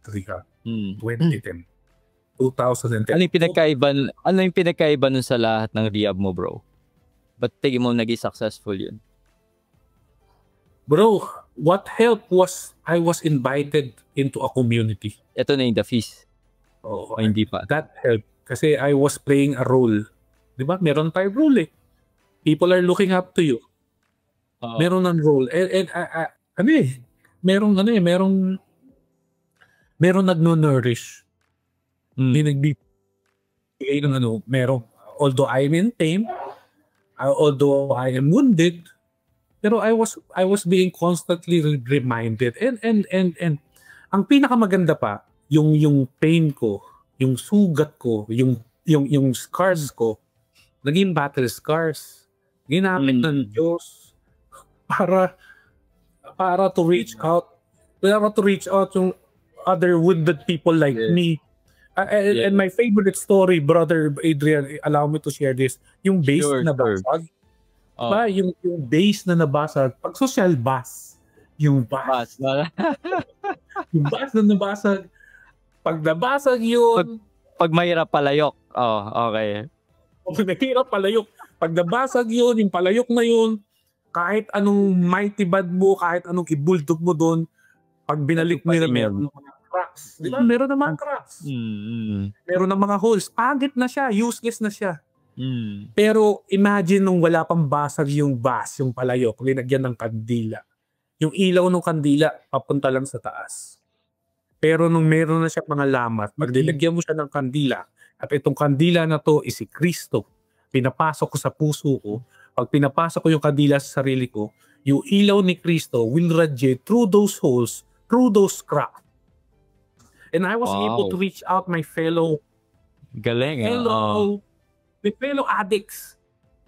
rehab. 2010. 2010. Ano yung pinagkaiba nun sa lahat ng rehab mo, bro? Ba't tingin mo naging successful yun? Bro, what helped was I was invited into a community. Ito na yung The Feast. Oh, o hindi pa? That helped. Kasi I was playing a role. Di ba? Meron tayong role People are looking up to you. Meron ng role. Meron nagno-nourish. Hindi nagbibigay ng meron. Although I maintain, although I am wounded, pero I was being constantly reminded. And ang pinakamaganda pa, yung pain ko, yung sugat ko, yung scars ko, naging battle scars. Ginamit ng Diyos para to reach out yung other wounded people like me. And my favorite story, Brother Adrian, allow me to share this. Yung base na basag. Ba, yung base na nabasag, pag social bus, yung bus. Yung bus na nabasag, pag nabasag yun, pag mahirap palayok. Oh, okay. Pag mahirap palayok, pag nabasag yun, yung palayok na yun, kahit anong mighty bad mo, kahit anong ibuldog mo doon, pag binalik mo yun, meron ng mga cracks. Di ba? Meron ng mga cracks. Meron ng mga holes. Pagit na siya, useless na siya. Pero imagine nung wala pang basag yung bus, yung palayok, linagyan ng kandila. Yung ilaw ng kandila, papunta lang sa taas. Pero nung meron na siya mga lamat, pag nilagyan mo siya ng kandila, at itong kandila na to is si Kristo, pinapasok ko sa puso ko, pag pinapasok ko yung kandila sa sarili ko, yung ilaw ni Kristo will radiate through those holes, through those cracks. And I was able to reach out my fellow my fellow addicts.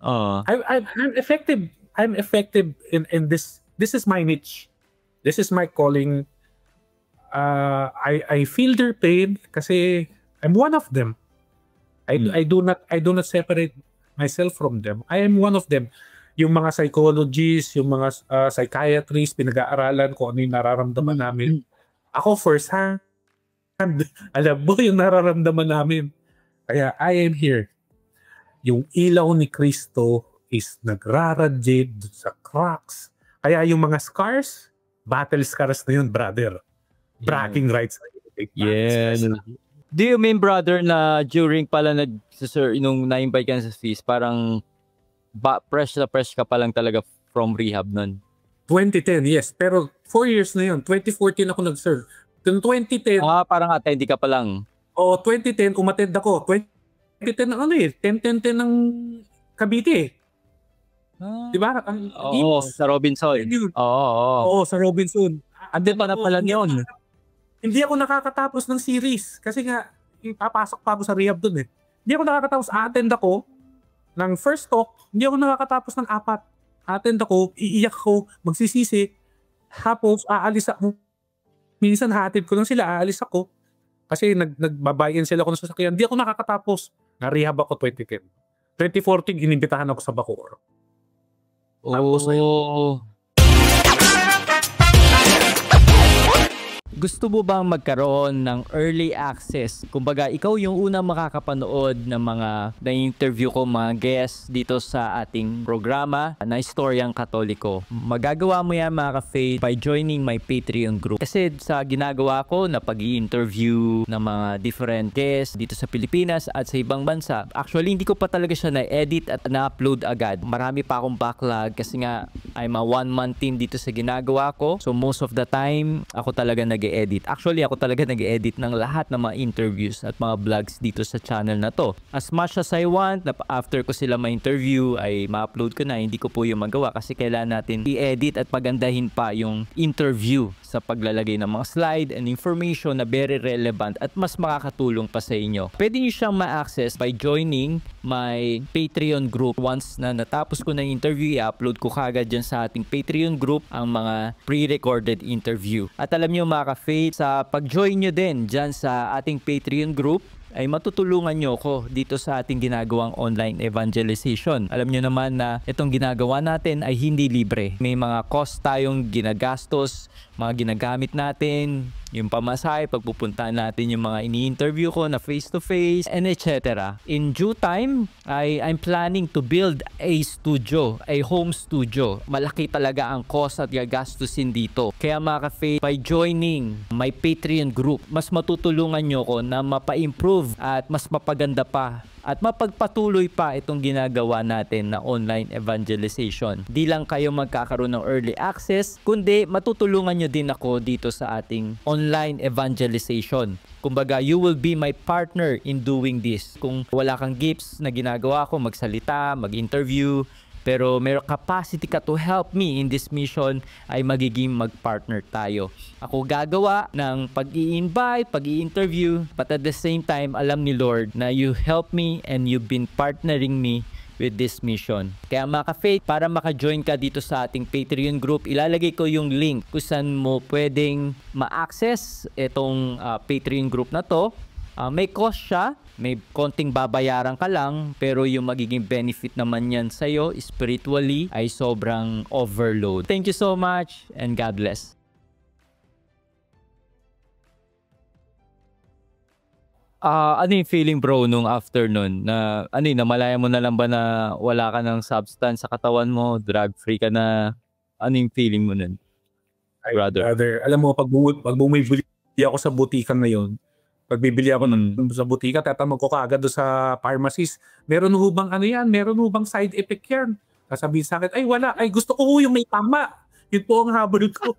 I'm effective. I'm effective in this. This is my niche. This is my calling. I feel their pain kasi I'm one of them. I do not separate myself from them. I am one of them. Yung mga psychologists, yung mga psychiatrists, pinag-aaralan ko ano yung nararamdaman namin. Ako first hand, alam mo yung nararamdaman namin. Kaya I am here. Yung ilaw ni Kristo is nagraradiate sa cracks. Kaya yung mga scars, battle scars na yun, brother. Bragging rights. Do you mean, brother, na during pala nung na-invite ka sa feast, parang fresh ka pa lang talaga from rehab nun? 2010, yes. Pero 4 years na yun. 2014 ako nag-serve. 2010... parang attendee ka pa lang. 2010, umattend ako. 2010 ng 10-10-10 ng Cavite. Diba? Sa Robinson. Sa Robinson. Andun pa na pala yun. Hindi ako nakakatapos ng series. Kasi nga, papasok pa ako sa rehab dun eh. Hindi ako nakakatapos. Attend ako ng first talk. Hindi ako nakakatapos ng 4. Attend ako, iiyak ko, magsisisi. Tapos, aalis ako. Minsan hatid ko lang sila, aalis ako. Kasi nagbabayan sila ko ng sasakyan. Hindi ako nakakatapos. Na-rehab ako 2010. 2014, inimbitahan ako sa Bacoor. Tapos, gusto mo bang magkaroon ng early access? Kumbaga, ikaw yung unang makakapanood ng mga na-interview ko mga guests dito sa ating programa na Istoryang Katoliko. Magagawa mo yan mga ka-faith by joining my Patreon group. Kasi sa ginagawa ko na pag-i-interview ng mga different guests dito sa Pilipinas at sa ibang bansa, actually hindi ko pa talaga siya na-edit at na-upload agad. Marami pa akong backlog kasi nga I'm a one-man team dito sa ginagawa ko. So most of the time, ako talaga nag-edit. Actually, ako talaga nag-edit ng lahat ng mga interviews at mga vlogs dito sa channel na to. As much as I want, na after ko sila ma-interview, ay ma-upload ko na. Hindi ko po yung magawa kasi kailangan natin i-edit at pagandahin pa yung interview sa paglalagay ng mga slide and information na very relevant at mas makakatulong pa sa inyo. Pwede nyo siyang ma-access by joining my Patreon group. Once na natapos ko na yung interview, i-upload ko kagad dyan sa ating Patreon group ang mga pre-recorded interview. At alam nyo mga ka-faith, sa pag-join nyo din dyan sa ating Patreon group, ay matutulungan nyo ko dito sa ating ginagawang online evangelization. Alam nyo naman na itong ginagawa natin ay hindi libre. May mga cost tayong ginagastos, mga ginagamit natin, yung pamasahe, pagpupunta natin yung mga ini-interview ko na face-to-face, and etc. In due time, I'm planning to build a studio, a home studio. Malaki talaga ang cost at gagastusin dito. Kaya mga ka-faith, by joining my Patreon group, mas matutulungan nyo ko na mapa-improve at mas mapaganda pa at mapagpatuloy pa itong ginagawa natin na online evangelization. Di lang kayo magkakaroon ng early access, kundi matutulungan nyo nyo din ako dito sa ating online evangelization. Kumbaga, you will be my partner in doing this. Kung wala kang gifts na ginagawa ko, magsalita, mag-interview, pero may capacity ka to help me in this mission, ay magiging mag-partner tayo. Ako gagawa ng pag-i-invite, pag-i-interview, but at the same time, alam ni Lord na you help me and you've been partnering me with this mission. Kaya mga ka-faith, para maka-join ka dito sa ating Patreon group, ilalagay ko yung link kung saan mo pwedeng ma-access itong Patreon group na to. May cost siya, may konting babayaran ka lang, pero yung magiging benefit naman yan sa'yo spiritually ay sobrang overload. Thank you so much and God bless. Ano yung feeling bro nung afternoon na namalaya mo na lang ba na wala ka ng substance sa katawan mo, drug free ka na? Ano yung feeling mo nun, brother? Alam mo, pag bumibili ako sa butikan na yun, pag bibili ako sa butika, tatanong ko kaagad doon sa pharmacist, meron hubang meron hubang side effect yan. Sasabihin sa akin, ay wala, ay gusto ko yung may tama. Yun po ang habol ko.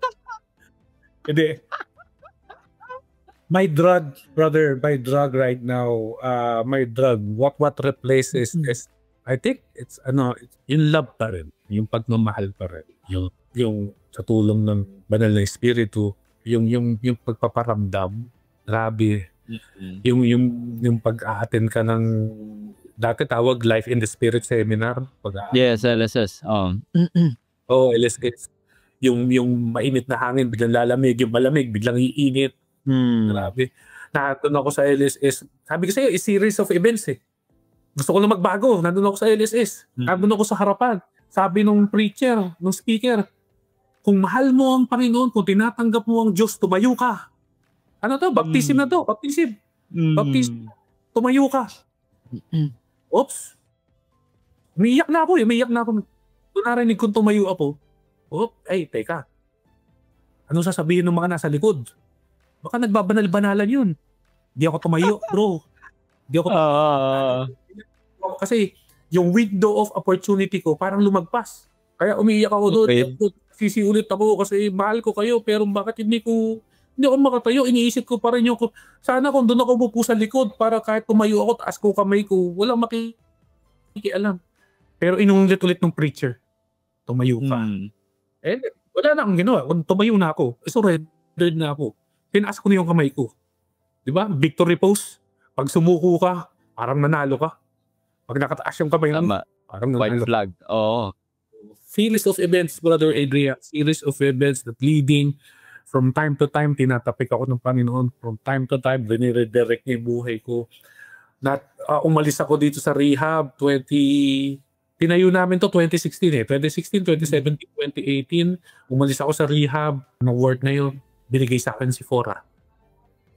Hindi. My drug, brother, right now, what replaces is, I think it's yung love pa rin, yung pagmamahal pa rin, yung sa tulong ng banal na espiritu, yung pagpaparamdam, grabe. Yung pag-a-attend ka ng dati tawag Life in the Spirit Seminar. Yes, LSS. LSS. Yung mainit na hangin, biglang lalamig, yung malamig, biglang iinit. Grabe. Nandun ako sa LSS. Sabi ko sa'yo, series of events eh. Gusto ko na magbago. Nandun ako sa LSS. Nandun ako sa harapan. Sabi nung preacher, nung speaker, kung mahal mo ang Panginoon, kung tinatanggap mo ang Diyos, tumayo ka. Ano to? Baptism na to. Baptism. Baptism. Tumayo ka. Oops. Umiiyak na ako. Kung narinig kong tumayo ako, teka. Ano sasabihin ng mga nasa likod? Baka nagbabanal-banalan yun. Di ako tumayo, bro. Di ako kasi yung window of opportunity ko parang lumagpas. Kaya umiiyak ako doon. Okay. Sisiulit ako kasi mahal ko kayo pero bakit hindi ako makatayo, iniisip ko pa rin sana kung doon ako bupo sa likod para kahit tumayo ako, taas ko kamay ko, walang makikialam. Pero inulit-ulit ng preacher, tumayo ka. Wala na akong ginawa. Kung tumayo na ako, surrendered na ako. Tinaas ko na yung kamay ko. Diba? Victory pose. Pag sumuko ka, parang nanalo ka. Pag nakataas yung kamay mo, parang nanalo. White flag. Oo. Series of events, Brother Adrian. Series of events that leading. From time to time, tinatapik ako ng Panginoon. From time to time, diniredirect niya yung buhay ko. Umalis ako dito sa rehab, tinayo namin to 2016 eh. 2016, 2017, 2018. Umalis ako sa rehab. Ang work na yun, binigay sa akin si Fora.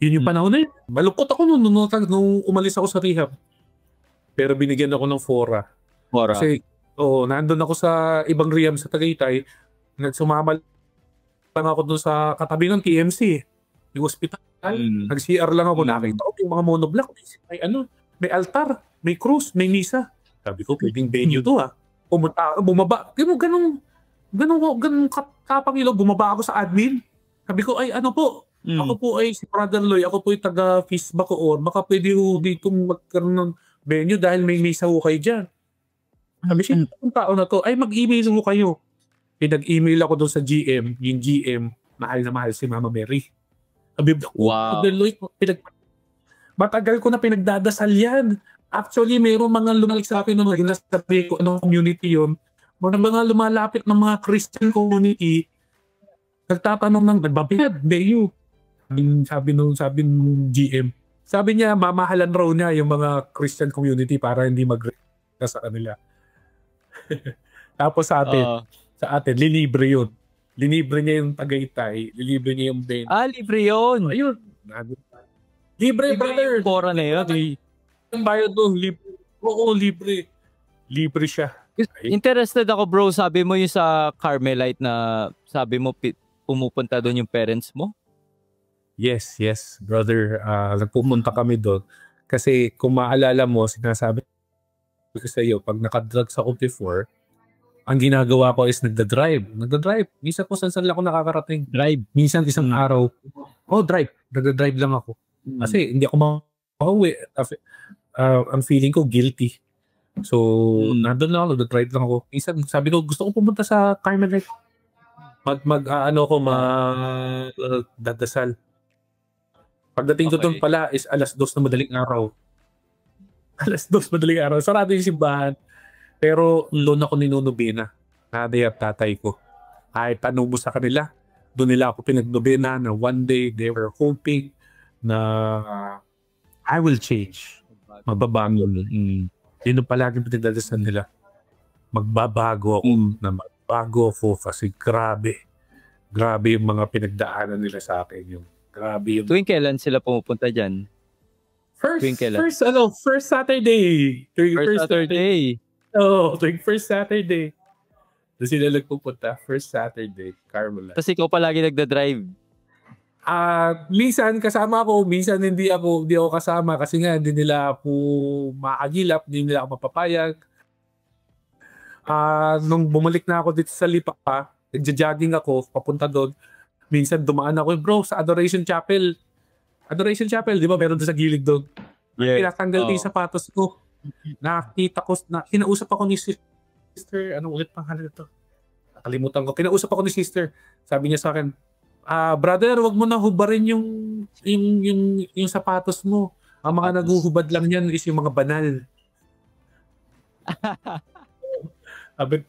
Yun yung panahon na yun. Malungkot ako nung umalis ako sa rehab. Pero binigyan ako ng Fora. Kasi, nandun ako sa ibang rehab sa Tagaytay. Sumama lang ako doon sa katabi ng TMC, yung hospital. Nag-CR lang ako, nakita ko yung mga monoblock. May altar, may krus, may misa. Sabi ko, pwedeng venue to ha. Bumaba. Ganun kapangilog, bumaba ako sa admin. Sabi ko, ako po ay si Brother Loy, ako po ay taga-Feast Bacoor. Baka pwede ho dito magkaroon ng venue dahil may misa ho kayo dyan. Sabi siya, yung tao na to, mag-email ho kayo. Pinag-email ako doon sa GM, yung GM, mahal na mahal si Mama Mary. Sabi ko, wow. Matagal ko na pinagdadasal yan. Actually, mayroong mga lumalik sa akin nung nasabi ko anong community yun. Mga lumalapit ng mga Christian community, nagtatanong ng nagbabiyad, Beyu. Sabi nung GM. Sabi niya, mamahalan raw niya yung mga Christian community para hindi mag-react sa kanila. Tapos sa atin, lilibre yun. Linibre niya yung Tagaytay, lilibre niya yung Ben. Libre yun. Ayun. Libre, brother. Pora na yun. Yung bayad doon, libre. Oo, libre. Libre siya. Interested ako bro, sabi mo yung sa Carmelite na sabi mo pumupunta doon yung parents mo? Yes, brother. Nagpumunta kami doon. Kasi kung maalala mo, sinasabi ko sa iyo, pag nakadrugs ako before, ang ginagawa ko is nagda-drive. Minsan kung saan ako nakakarating. Drive. Minsan isang araw, drive. Nagda-drive lang ako. Kasi hindi ako makauwi. Ang feeling ko guilty. So, nandun lang ako, nagda-drive lang ako. Minsan sabi ko, gusto ko pumunta sa Carmelite. Dadasal. Pagdating ko doon pala is 2:00 na madaling araw. 2:00 madaling araw. Sarado yung simbahan. Pero loan ako ninunobena. Nanay at tatay ko. Kahit ano mo sa kanila, doon nila ako pinagnobena na one day they were hoping na I will change. Magbabago. Yun ang palaging pinagdadasal nila. Magbabago ako kasi grabe. Grabe yung mga pinagdaanan nila sa akin. Grabe yung... Tuwing kailan sila pumupunta dyan? First Saturday. First Saturday. Tuwing first Saturday. Doon sila nagpupunta. First Saturday, Carmelite. Tapos ikaw palagi nagda-drive. Minsan kasama ako, minsan hindi ako kasama kasi nga hindi nila ako maagilap, hindi nila ako mapapayag. Nung bumalik na ako dito sa Lipa, nagja-jogging ako, papunta doon. Minsan dumaan ako, bro, sa Adoration Chapel. Adoration Chapel, di ba? Meron doon sa gilid doon. Yes. Pinatanggal ko yung sapatos ko. Nakita ko, kinausap ako ni sister, ano ulit pangalan ito? Nakalimutan ko. Kinausap ako ni sister. Sabi niya sa akin, brother, wag mo na hubarin yung sapatos mo. Ang mga naguhubad lang yan is yung mga banal.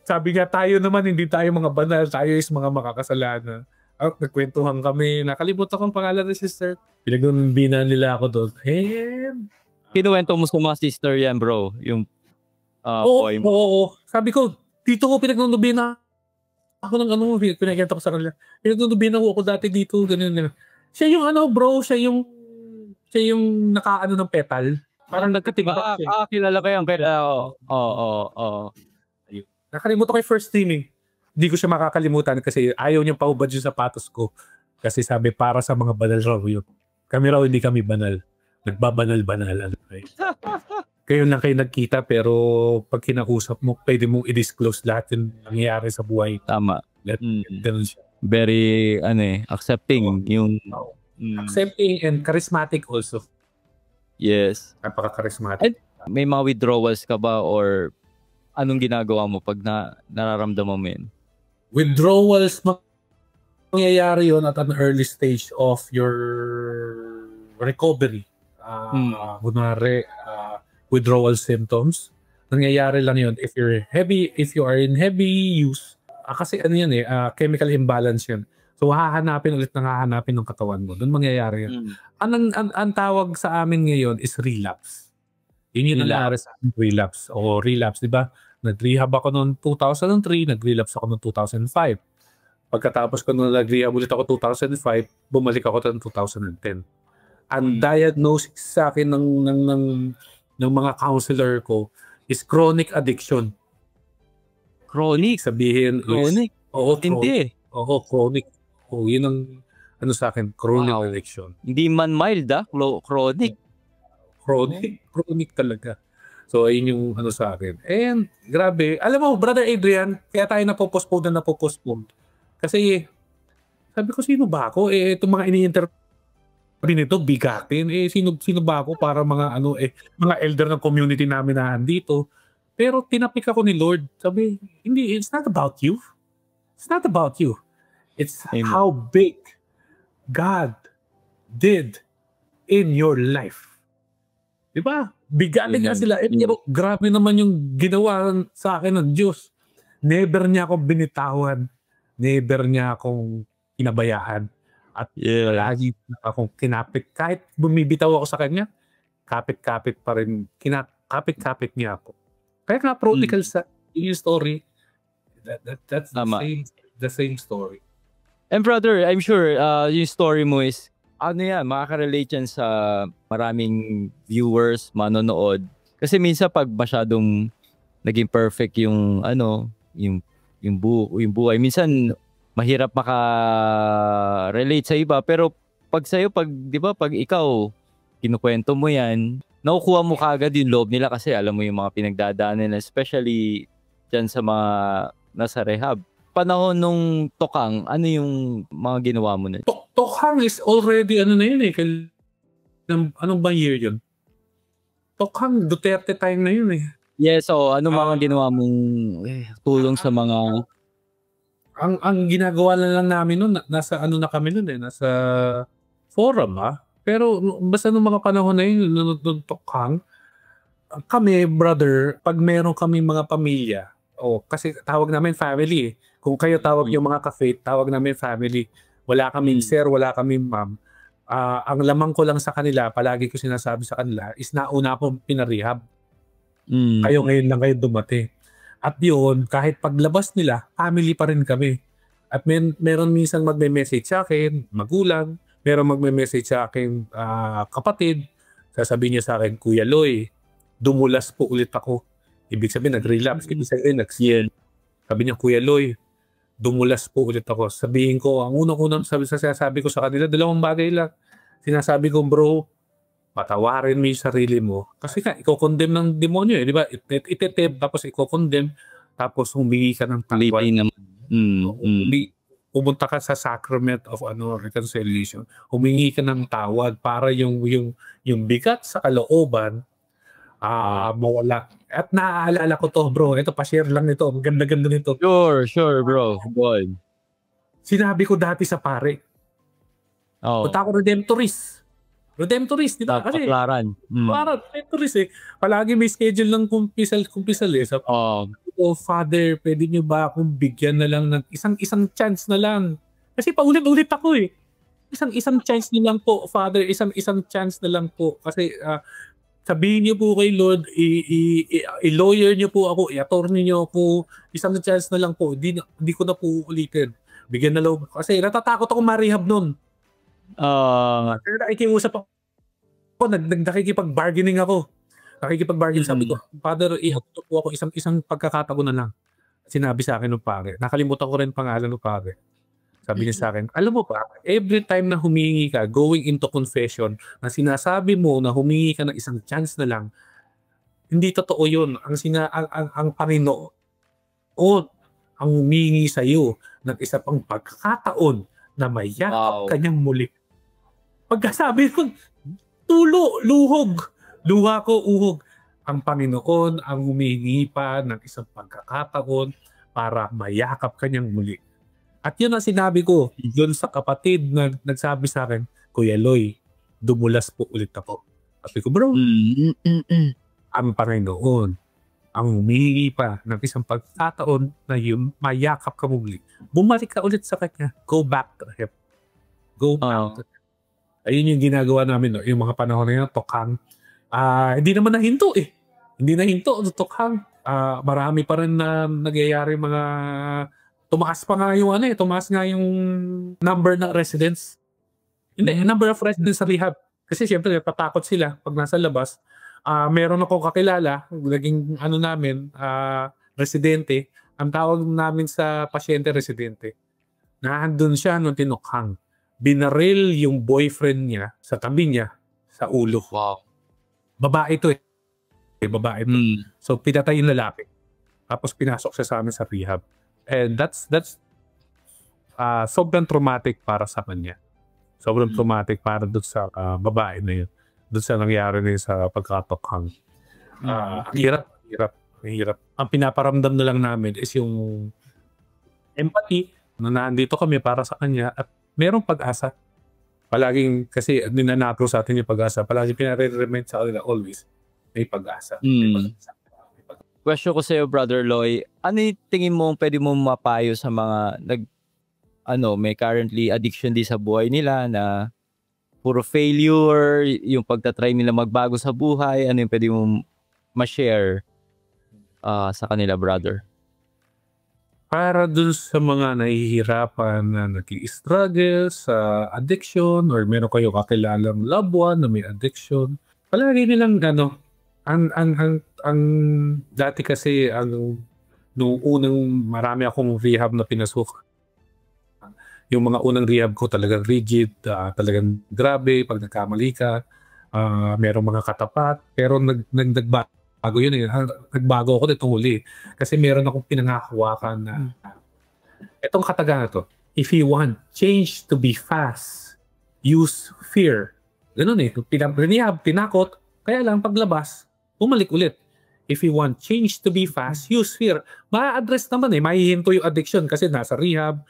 Sabi nga tayo naman, hindi tayo mga banal. Tayo is mga makakasalanan. Nagkwentuhan kami. Nakalimutan ko ang pangalan ni sister. Pinagbinan nila ako doon. Kinuwento mo sa mga sister yan, bro? Yung poem. Oo. Sabi ko, dito ko pinagnunubina ako ng pinagkita ko sa kanila. Pinagnunubina ko ako dati dito, ganyan. Siya yung bro, siya yung nakaano ng petal. Parang nagkatimbak siya. Kilala ko yan. Oo. Nakalimutan ko yung first streaming. Hindi ko siya makakalimutan kasi ayaw niyang paubad yung sapatos ko. Kasi sabi, para sa mga banal raw yun. Kami raw hindi kami banal. Nagbabanal-banal. Kayo lang kayo nagkita pero pag kinakusap mo, pwede mong i-disclose lahat yung nangyayari sa buhay. Tama. Ganun siya. Very, accepting. Accepting and charismatic also. Yes. Napaka-charismatic. May mga withdrawals ka ba or anong ginagawa mo pag nararamdaman mo yun? Withdrawals, mangyayari yun at an early stage of your recovery. Kunwari, withdrawal symptoms. Nangyayari lang yun if you are in heavy use. Kasi chemical imbalance yun. So hahanapin ng katawan mo. Doon mangyayari yun. Ang tawag sa amin ngayon is relapse. Yun yung nangyari sa amin, relapse. O relapse, di ba? Nag-rehab ako noong 2003, nag-relapse ako noong 2005. Pagkatapos ko nung nag-rehab ulit ako 2005, bumalik ako noong 2010. Ang diagnosis sa akin ng mga counselor ko is chronic addiction. Chronic? Sabihin, chronic? Oo, hindi. Oo, chronic. Oo, yun ang sa akin, chronic addiction. Hindi man mild, chronic. Chronic talaga. So, ayun yung sa akin. And, grabe. Alam mo, Brother Adrian, kaya tayo napopostpone. Kasi, sabi ko, sino ba ako? Itong mga ini-interview nito, bigatin. Sino ba ako para mga mga elder ng community namin na andito. Pero, tinapik ako ni Lord. Sabi, hindi, it's not about you. It's not about you. It's how big God did in your life. Diba? Bigatin nga sila. Pero grabe naman yung ginawa sa akin ng Diyos. Never niya ako binitawan. Never niya akong pinabayaan. At lagi akong kinapit. Kahit bumibitaw ako sa kanya, kapit-kapit pa rin. Kapit-kapit niya ako. Kaya nga prodigal sa yung story. That's the same story. And brother, I'm sure yung story mo is makaka-relate yan sa maraming viewers, manonood. Kasi minsan pag masyadong naging perfect yung buhay, minsan mahirap maka-relate sa iba. Pero pag sa'yo, di ba, pag ikaw kinukwento mo yan, nakukuha mo kaagad yung loob nila kasi alam mo yung mga pinagdadaanan, especially dyan sa mga nasa rehab. Panahon nung Tokang, ano yung mga ginawa mo nun? Tokhang is already ano na yun eh. Anong ba year yun? Tokhang, Duterte time na yun eh. Yes, so ano mga ginawa mong tulong sa mga... Ang ginagawa na lang namin nun, nasa ano na kami nun eh, nasa forum Pero basta nung mga panahon na yun, nung Tokhang, kami, brother, pag meron kami mga pamilya, kasi tawag namin family eh. Kung kayo tawag yung mga ka-faith, tawag namin family. Wala kaming sir, wala kaming ma'am. Ang lamang ko lang sa kanila, palagi ko sinasabi sa kanila, is nauna akong pinarehab. Kayo ngayon lang kayo dumating. At yun, kahit paglabas nila, family pa rin kami. At meron minsan magme-message sa akin, magulang, meron magme-message sa akin, kapatid, sasabihin niya sa akin, Kuya Loy, dumulas po ulit ako. Ibig sabihin, nag-relapse. Ibig sabihin, sabi niya, Kuya Loy, dumulas po ulit ako. Sabihin ko, ang unang-unang sabi ko sa kanila, dalawang bagay lang. Sinasabi ko, bro, patawarin mo yung sarili mo. Kasi i-condemn ng demonyo di ba? Itetep, tapos i-condemn, tapos humingi ka ng tawad. Pumunta ka sa sacrament of reconciliation. Humingi ka ng tawad para yung bigat sa kalooban mawala. At naaalala ko to, bro. Ito, pa-share lang nito. Ang ganda-ganda nito. Sure, bro. Boy. Sinabi ko dati sa pare. Punta ako Redemptorist, di ba? Kasi, parang Redemptorist eh. Palagi may schedule ng kumpisal eh. Father, pwede nyo ba akong bigyan na lang ng isang chance na lang? Kasi paulit-ulit ako eh. Isang chance na lang po, Father. Isang chance na lang po. Kasi, sabihin niyo po kay Lord, i-lawyer niyo po ako, i-attorney niyo po, isang chance na lang po. Hindi ko na po ulitin. Bigyan na lang. Kasi natatakot ako ma-rehab nun. Pero nakikiusap ako. Nakikipag-bargaining ako. Sabi ko, Father, i-atto po ako isang pagkakataon na lang. Sinabi sa akin ng pare. Nakalimutan ko rin pangalan ng pare. Sabi niya sa akin, alam mo ba, every time na humingi ka, going into confession, na sinasabi mo na humingi ka ng isang chance na lang, hindi totoo yun. Ang Panginoon, ang humingi sa iyo ng isa pang pagkakataon na mayakap kanyang muli. Pagkasabi ko, luha ko, uhog. Ang Panginoon ang humingi pa ng isang pagkakataon para mayakap kanyang muli. At yun ang sinabi ko doon sa kapatid na nagsabi sa akin, Kuya Loy, dumulas po ulit ako. Sabi ko, bro, ang Panginoon ang humingi pa ng isang pagkataon na yung mayakap ka muli. Bumalik ka ulit sa kanya. Go back to him. Go back to him. Ayun yung ginagawa namin, no? Yung mga panahon na yun, Tokhang. Hindi naman nahinto eh. Hindi nahinto, Tokhang. Marami pa rin na nagyayari mga... Tumaas pa nga yung tumaas nga yung number ng residents. Hindi, number of residents sa rehab. Kasi syempre, natatakot sila pag nasa labas. Meron ako kakilala, naging namin, residente. Ang tawag namin sa pasyente residente. Nandun siya nung Tinokhang. Binaril yung boyfriend niya sa tabi niya sa ulo. Wow. Babae to eh. Babae to. So, pinatay yung lalaki. Tapos pinasok siya sa amin sa rehab. And that's sobrang traumatic para sa kanya. Sobrang traumatic para doon sa babae na yun. Doon sa nangyari na yun sa pagkatokhang. Hirap. Ang pinaparamdam na lang namin is yung empathy na nandito kami para sa kanya at merong pag-asa. Palaging, kasi ninanatro sa atin yung pag-asa. Palaging pinare-remind sa kanila always, may pag-asa. May pag-asa. Question ko sa iyo, Brother Loy, ano yung tingin mo pwede mo mapayo sa mga may currently addiction di sa buhay nila na puro failure, yung pagtatry nila magbago sa buhay, ano yung pwede mo ma-share sa kanila, brother? Para dun sa mga nahihirapan na nag-i-struggle sa addiction or meron kayo kakilalang loved one na may addiction, palagi nilang ang dati kasi nung unang marami akong rehab na pinasok. Yung mga unang rehab ko talagang rigid, talagang grabe pag nagkamali ka, merong mga katapat, pero nagbago Bago yun eh. Nagbago ako nitong huli. Kasi meron akong pinangahawakan na itong kataga na to. If you want change to be fast, use fear. Ganun eh. Rehab, tinakot, kaya lang paglabas, bumalik ulit. If you want change to be fast, use fear. Ma-address naman eh. Mahihinto yung addiction kasi nasa rehab,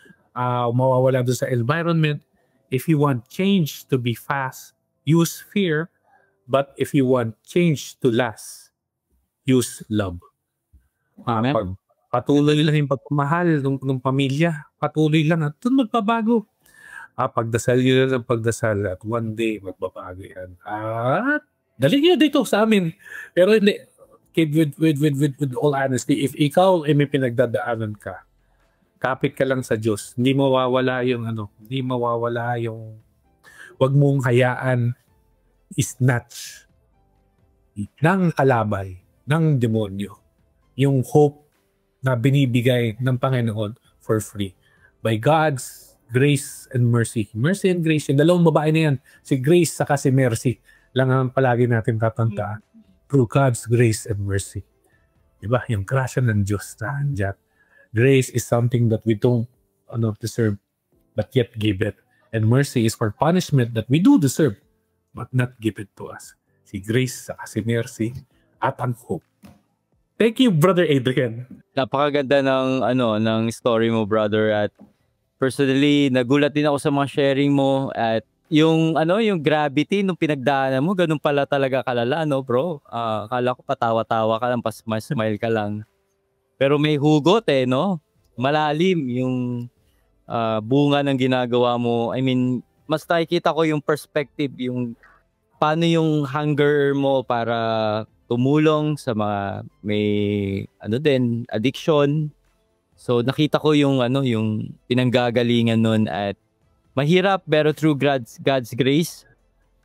mawawala doon sa environment. If you want change to be fast, use fear. But if you want change to last, use love. Amen. Patuloy lang yung pagmamahal ng pamilya. Patuloy lang at doon magbabago. Pagdasal yun ng pagdasal at one day magbabago yan. At dali nyo dito sa amin. Pero hindi, kid, with all honesty, if ikaw ay may pinagdadaanan ka, kapit ka lang sa Diyos. Hindi mawawala yung hindi mawawala yung wag mong hayaan snatch ng kalabay, ng demonyo. Yung hope na binibigay ng Panginoon for free. By God's grace and mercy. Mercy and grace. Yung dalawang babae na yan, si Grace saka si Mercy, lang ang palagi natin tatandaan. Through God's grace and mercy. Diba? Yung grasya ng Diyos na andyan. Grace is something that we don't deserve, but yet give it. And mercy is for punishment that we do deserve, but not give it to us. Si Grace, saka si Mercy, at ang hope. Thank you, Brother Adrian. Napakaganda ng story mo, brother. At personally, nagulat din ako sa mga sharing mo. At yung gravity nung pinagdaanan mo, ganun pala talaga kalala, bro? Akala ko patawa-tawa ka lang, smile ka lang. Pero may hugot no? Malalim yung bunga ng ginagawa mo. I mean, mas nakikita ko yung perspective, yung paano yung hunger mo para tumulong sa mga may addiction. So nakita ko yung yung pinanggagalingan nun at mahirap pero through God's grace,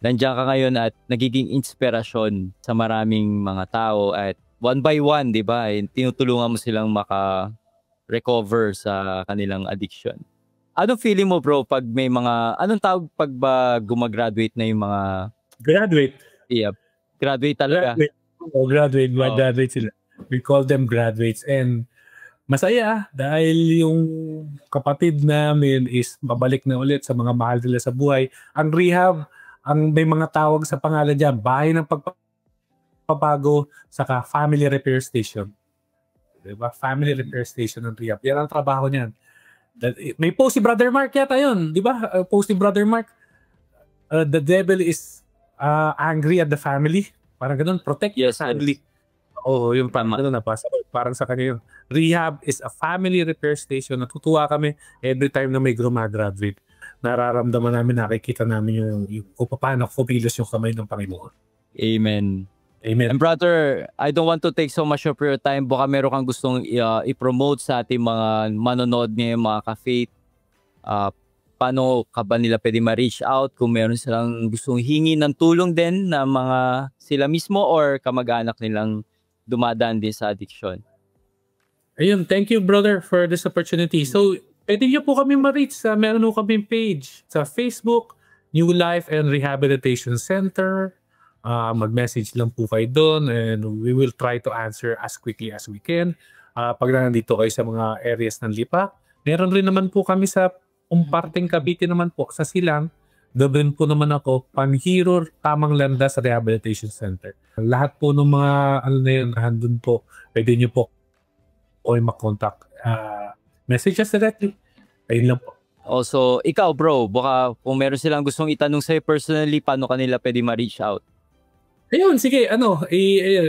nandiyan ka ngayon at nagiging inspirasyon sa maraming mga tao at one by one, di ba? Tinutulungan mo silang maka-recover sa kanilang addiction. Anong feeling mo, bro, pag may anong tawag pag gumagraduate na yung mga... Graduate? Yeah, graduate talaga. Graduate sila. We call them graduates. And masaya dahil yung kapatid namin is babalik na ulit sa mga mahal nila sa buhay. Ang rehab, may mga tawag sa pangalan dyan, bahay ng pagpapago, saka family repair station. Diba? Family repair station ng rehab. Yan ang trabaho niyan. May post si Brother Mark yata yun. Diba? Post si Brother Mark. The devil is angry at the family. Parang ganun. Protect the family. Oo, yung parang sa kanya yun. Rehab is a family repair station. Natutuwa kami every time na may graduate. Nararamdaman namin, nakikita namin yung kung paano kumilos yung kamay ng Panginoon. Amen. Amen. And brother, I don't want to take so much of your time. Baka meron kang gustong i-promote sa ating mga manonood ngayon, mga ka-faith. Paano ka ba nila pwede ma-reach out kung meron silang gustong hingi ng tulong din na mga sila mismo or kamag-anak nilang dumadaan din sa addiction? Ayun, thank you brother for this opportunity. So, pwede niyo po kami ma-reach meron po kami page sa Facebook, New Life and Rehabilitation Center. Mag-message lang po kayo doon and we will try to answer as quickly as we can. Pag nandito kayo sa mga areas ng Lipa, meron rin naman po kami sa parting Cavite naman po, sa Silang. Doon po naman ako, Panghiro Tamang Landas Rehabilitation Center. Lahat po ng mga nandun po, pwede nyo po o makontak. Message us directly. Ayun lang po. Also, ikaw bro, baka kung meron silang gustong itanong sa'yo personally, paano kanila pwede ma-reach out? Ayun, sige,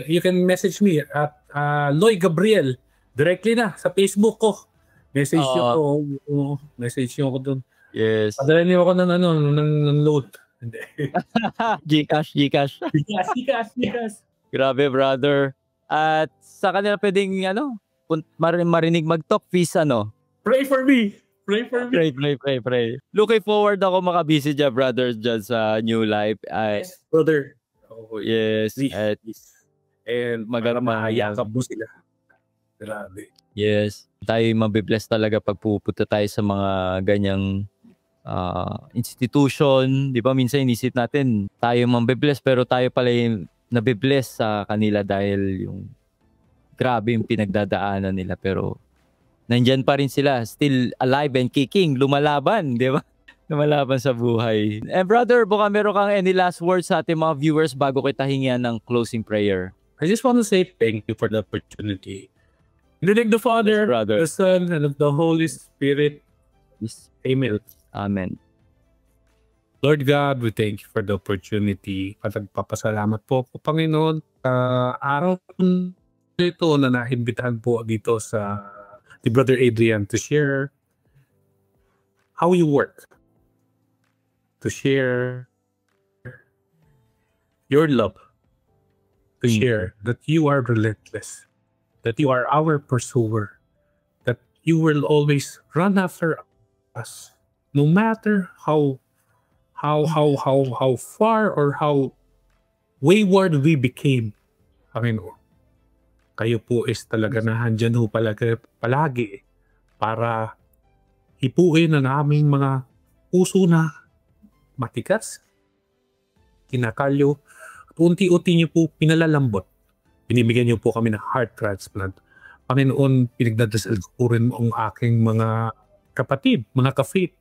you can message me at Loy Gabriel. Directly na, sa Facebook ko. Message nyo ko doon. Yes. Padala niyo ako ng load. Hindi. Gcash. Grabe, brother. At sa kanila pwedeng, marinig mag-talk, please, Pray for me. Pray. Pray. Looking forward ako makabisi dyan, brother, dyan sa New Life. Yes, brother. Oh, yes. Please. And mahayakap mo sila. Grabe. Yes. Tayo mabibless talaga pag pupunta tayo sa mga ganyang institution. Di ba? Minsan inisip natin tayo mabibless pero tayo pala yung nabibless sa kanila dahil yung grabe yung pinagdadaanan nila. Pero nandyan pa rin sila, still alive and kicking, lumalaban, di ba? Lumalaban sa buhay. And brother, baka meron kang any last words sa ating mga viewers bago kita hingian ng closing prayer? I just want to say thank you for the opportunity. In the name of the Father, Yes, brother. the Son, and of the Holy Spirit. Yes. Amen. Amen. Lord God, we thank you for the opportunity. At nagpapasalamat po po, Panginoon, araw ito na naimbitahan po dito sa ni Brother Adrian to share how you work, to share your love, to share that you are relentless, that you are our pursuer, that you will always run after us, no matter how far or how wayward we became. Panginoon, kayo po is talaga nahandyan ho palagi para hipuin ang aming mga puso na matigas, kinakalyo, at unti-unti niyo po pinalalambot. Binibigyan niyo po kami ng heart transplant. Panginoon, pinagdadasal ko rin ang aking mga kapatid, mga ka-faith,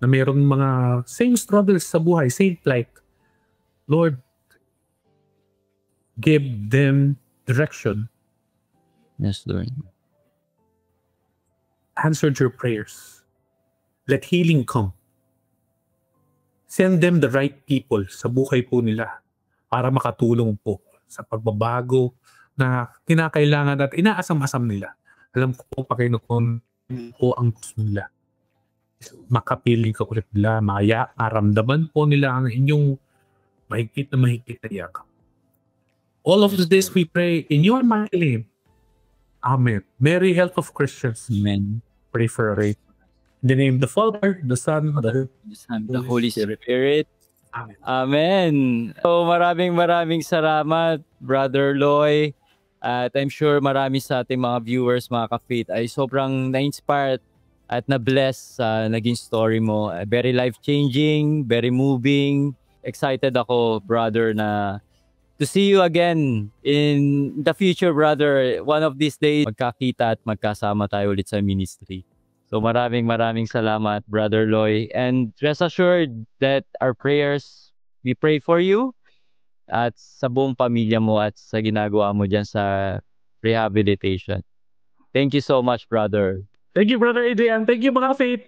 na mayroong mga same struggles sa buhay, same plight. Lord, give them direction. Yes, Lord. Answered your prayers. Let healing come. Send them the right people sa buhay po nila para makatulong po sa pagbabago na kinakailangan at inaasam-asam nila. Alam ko po, Panginoon, po ang gusto nila. Makapiling ka ulit nila, maramdaman po nila ang inyong mahigpit na yakap. All of this we pray in your mighty name. Amen. Merry health of Christians. Amen. Pray for us. In the name of the Father, the Son, the Holy Spirit. Amen. Amen. So maraming salamat, Brother Loy. At I'm sure marami sa ating mga viewers, mga ka-faith, ay sobrang na-inspired at na-bless sa naging story mo. Very life-changing, very moving. Excited ako, brother, na to see you again in the future, brother. One of these days, magkakita at magkasama tayo ulit sa ministry. So maraming salamat, Brother Loy. And rest assured that our prayers, we pray for you at sa buong pamilya mo at sa ginagawa mo dyan sa rehabilitation. Thank you so much, brother. Thank you, Brother Adrian. Thank you, mga faith.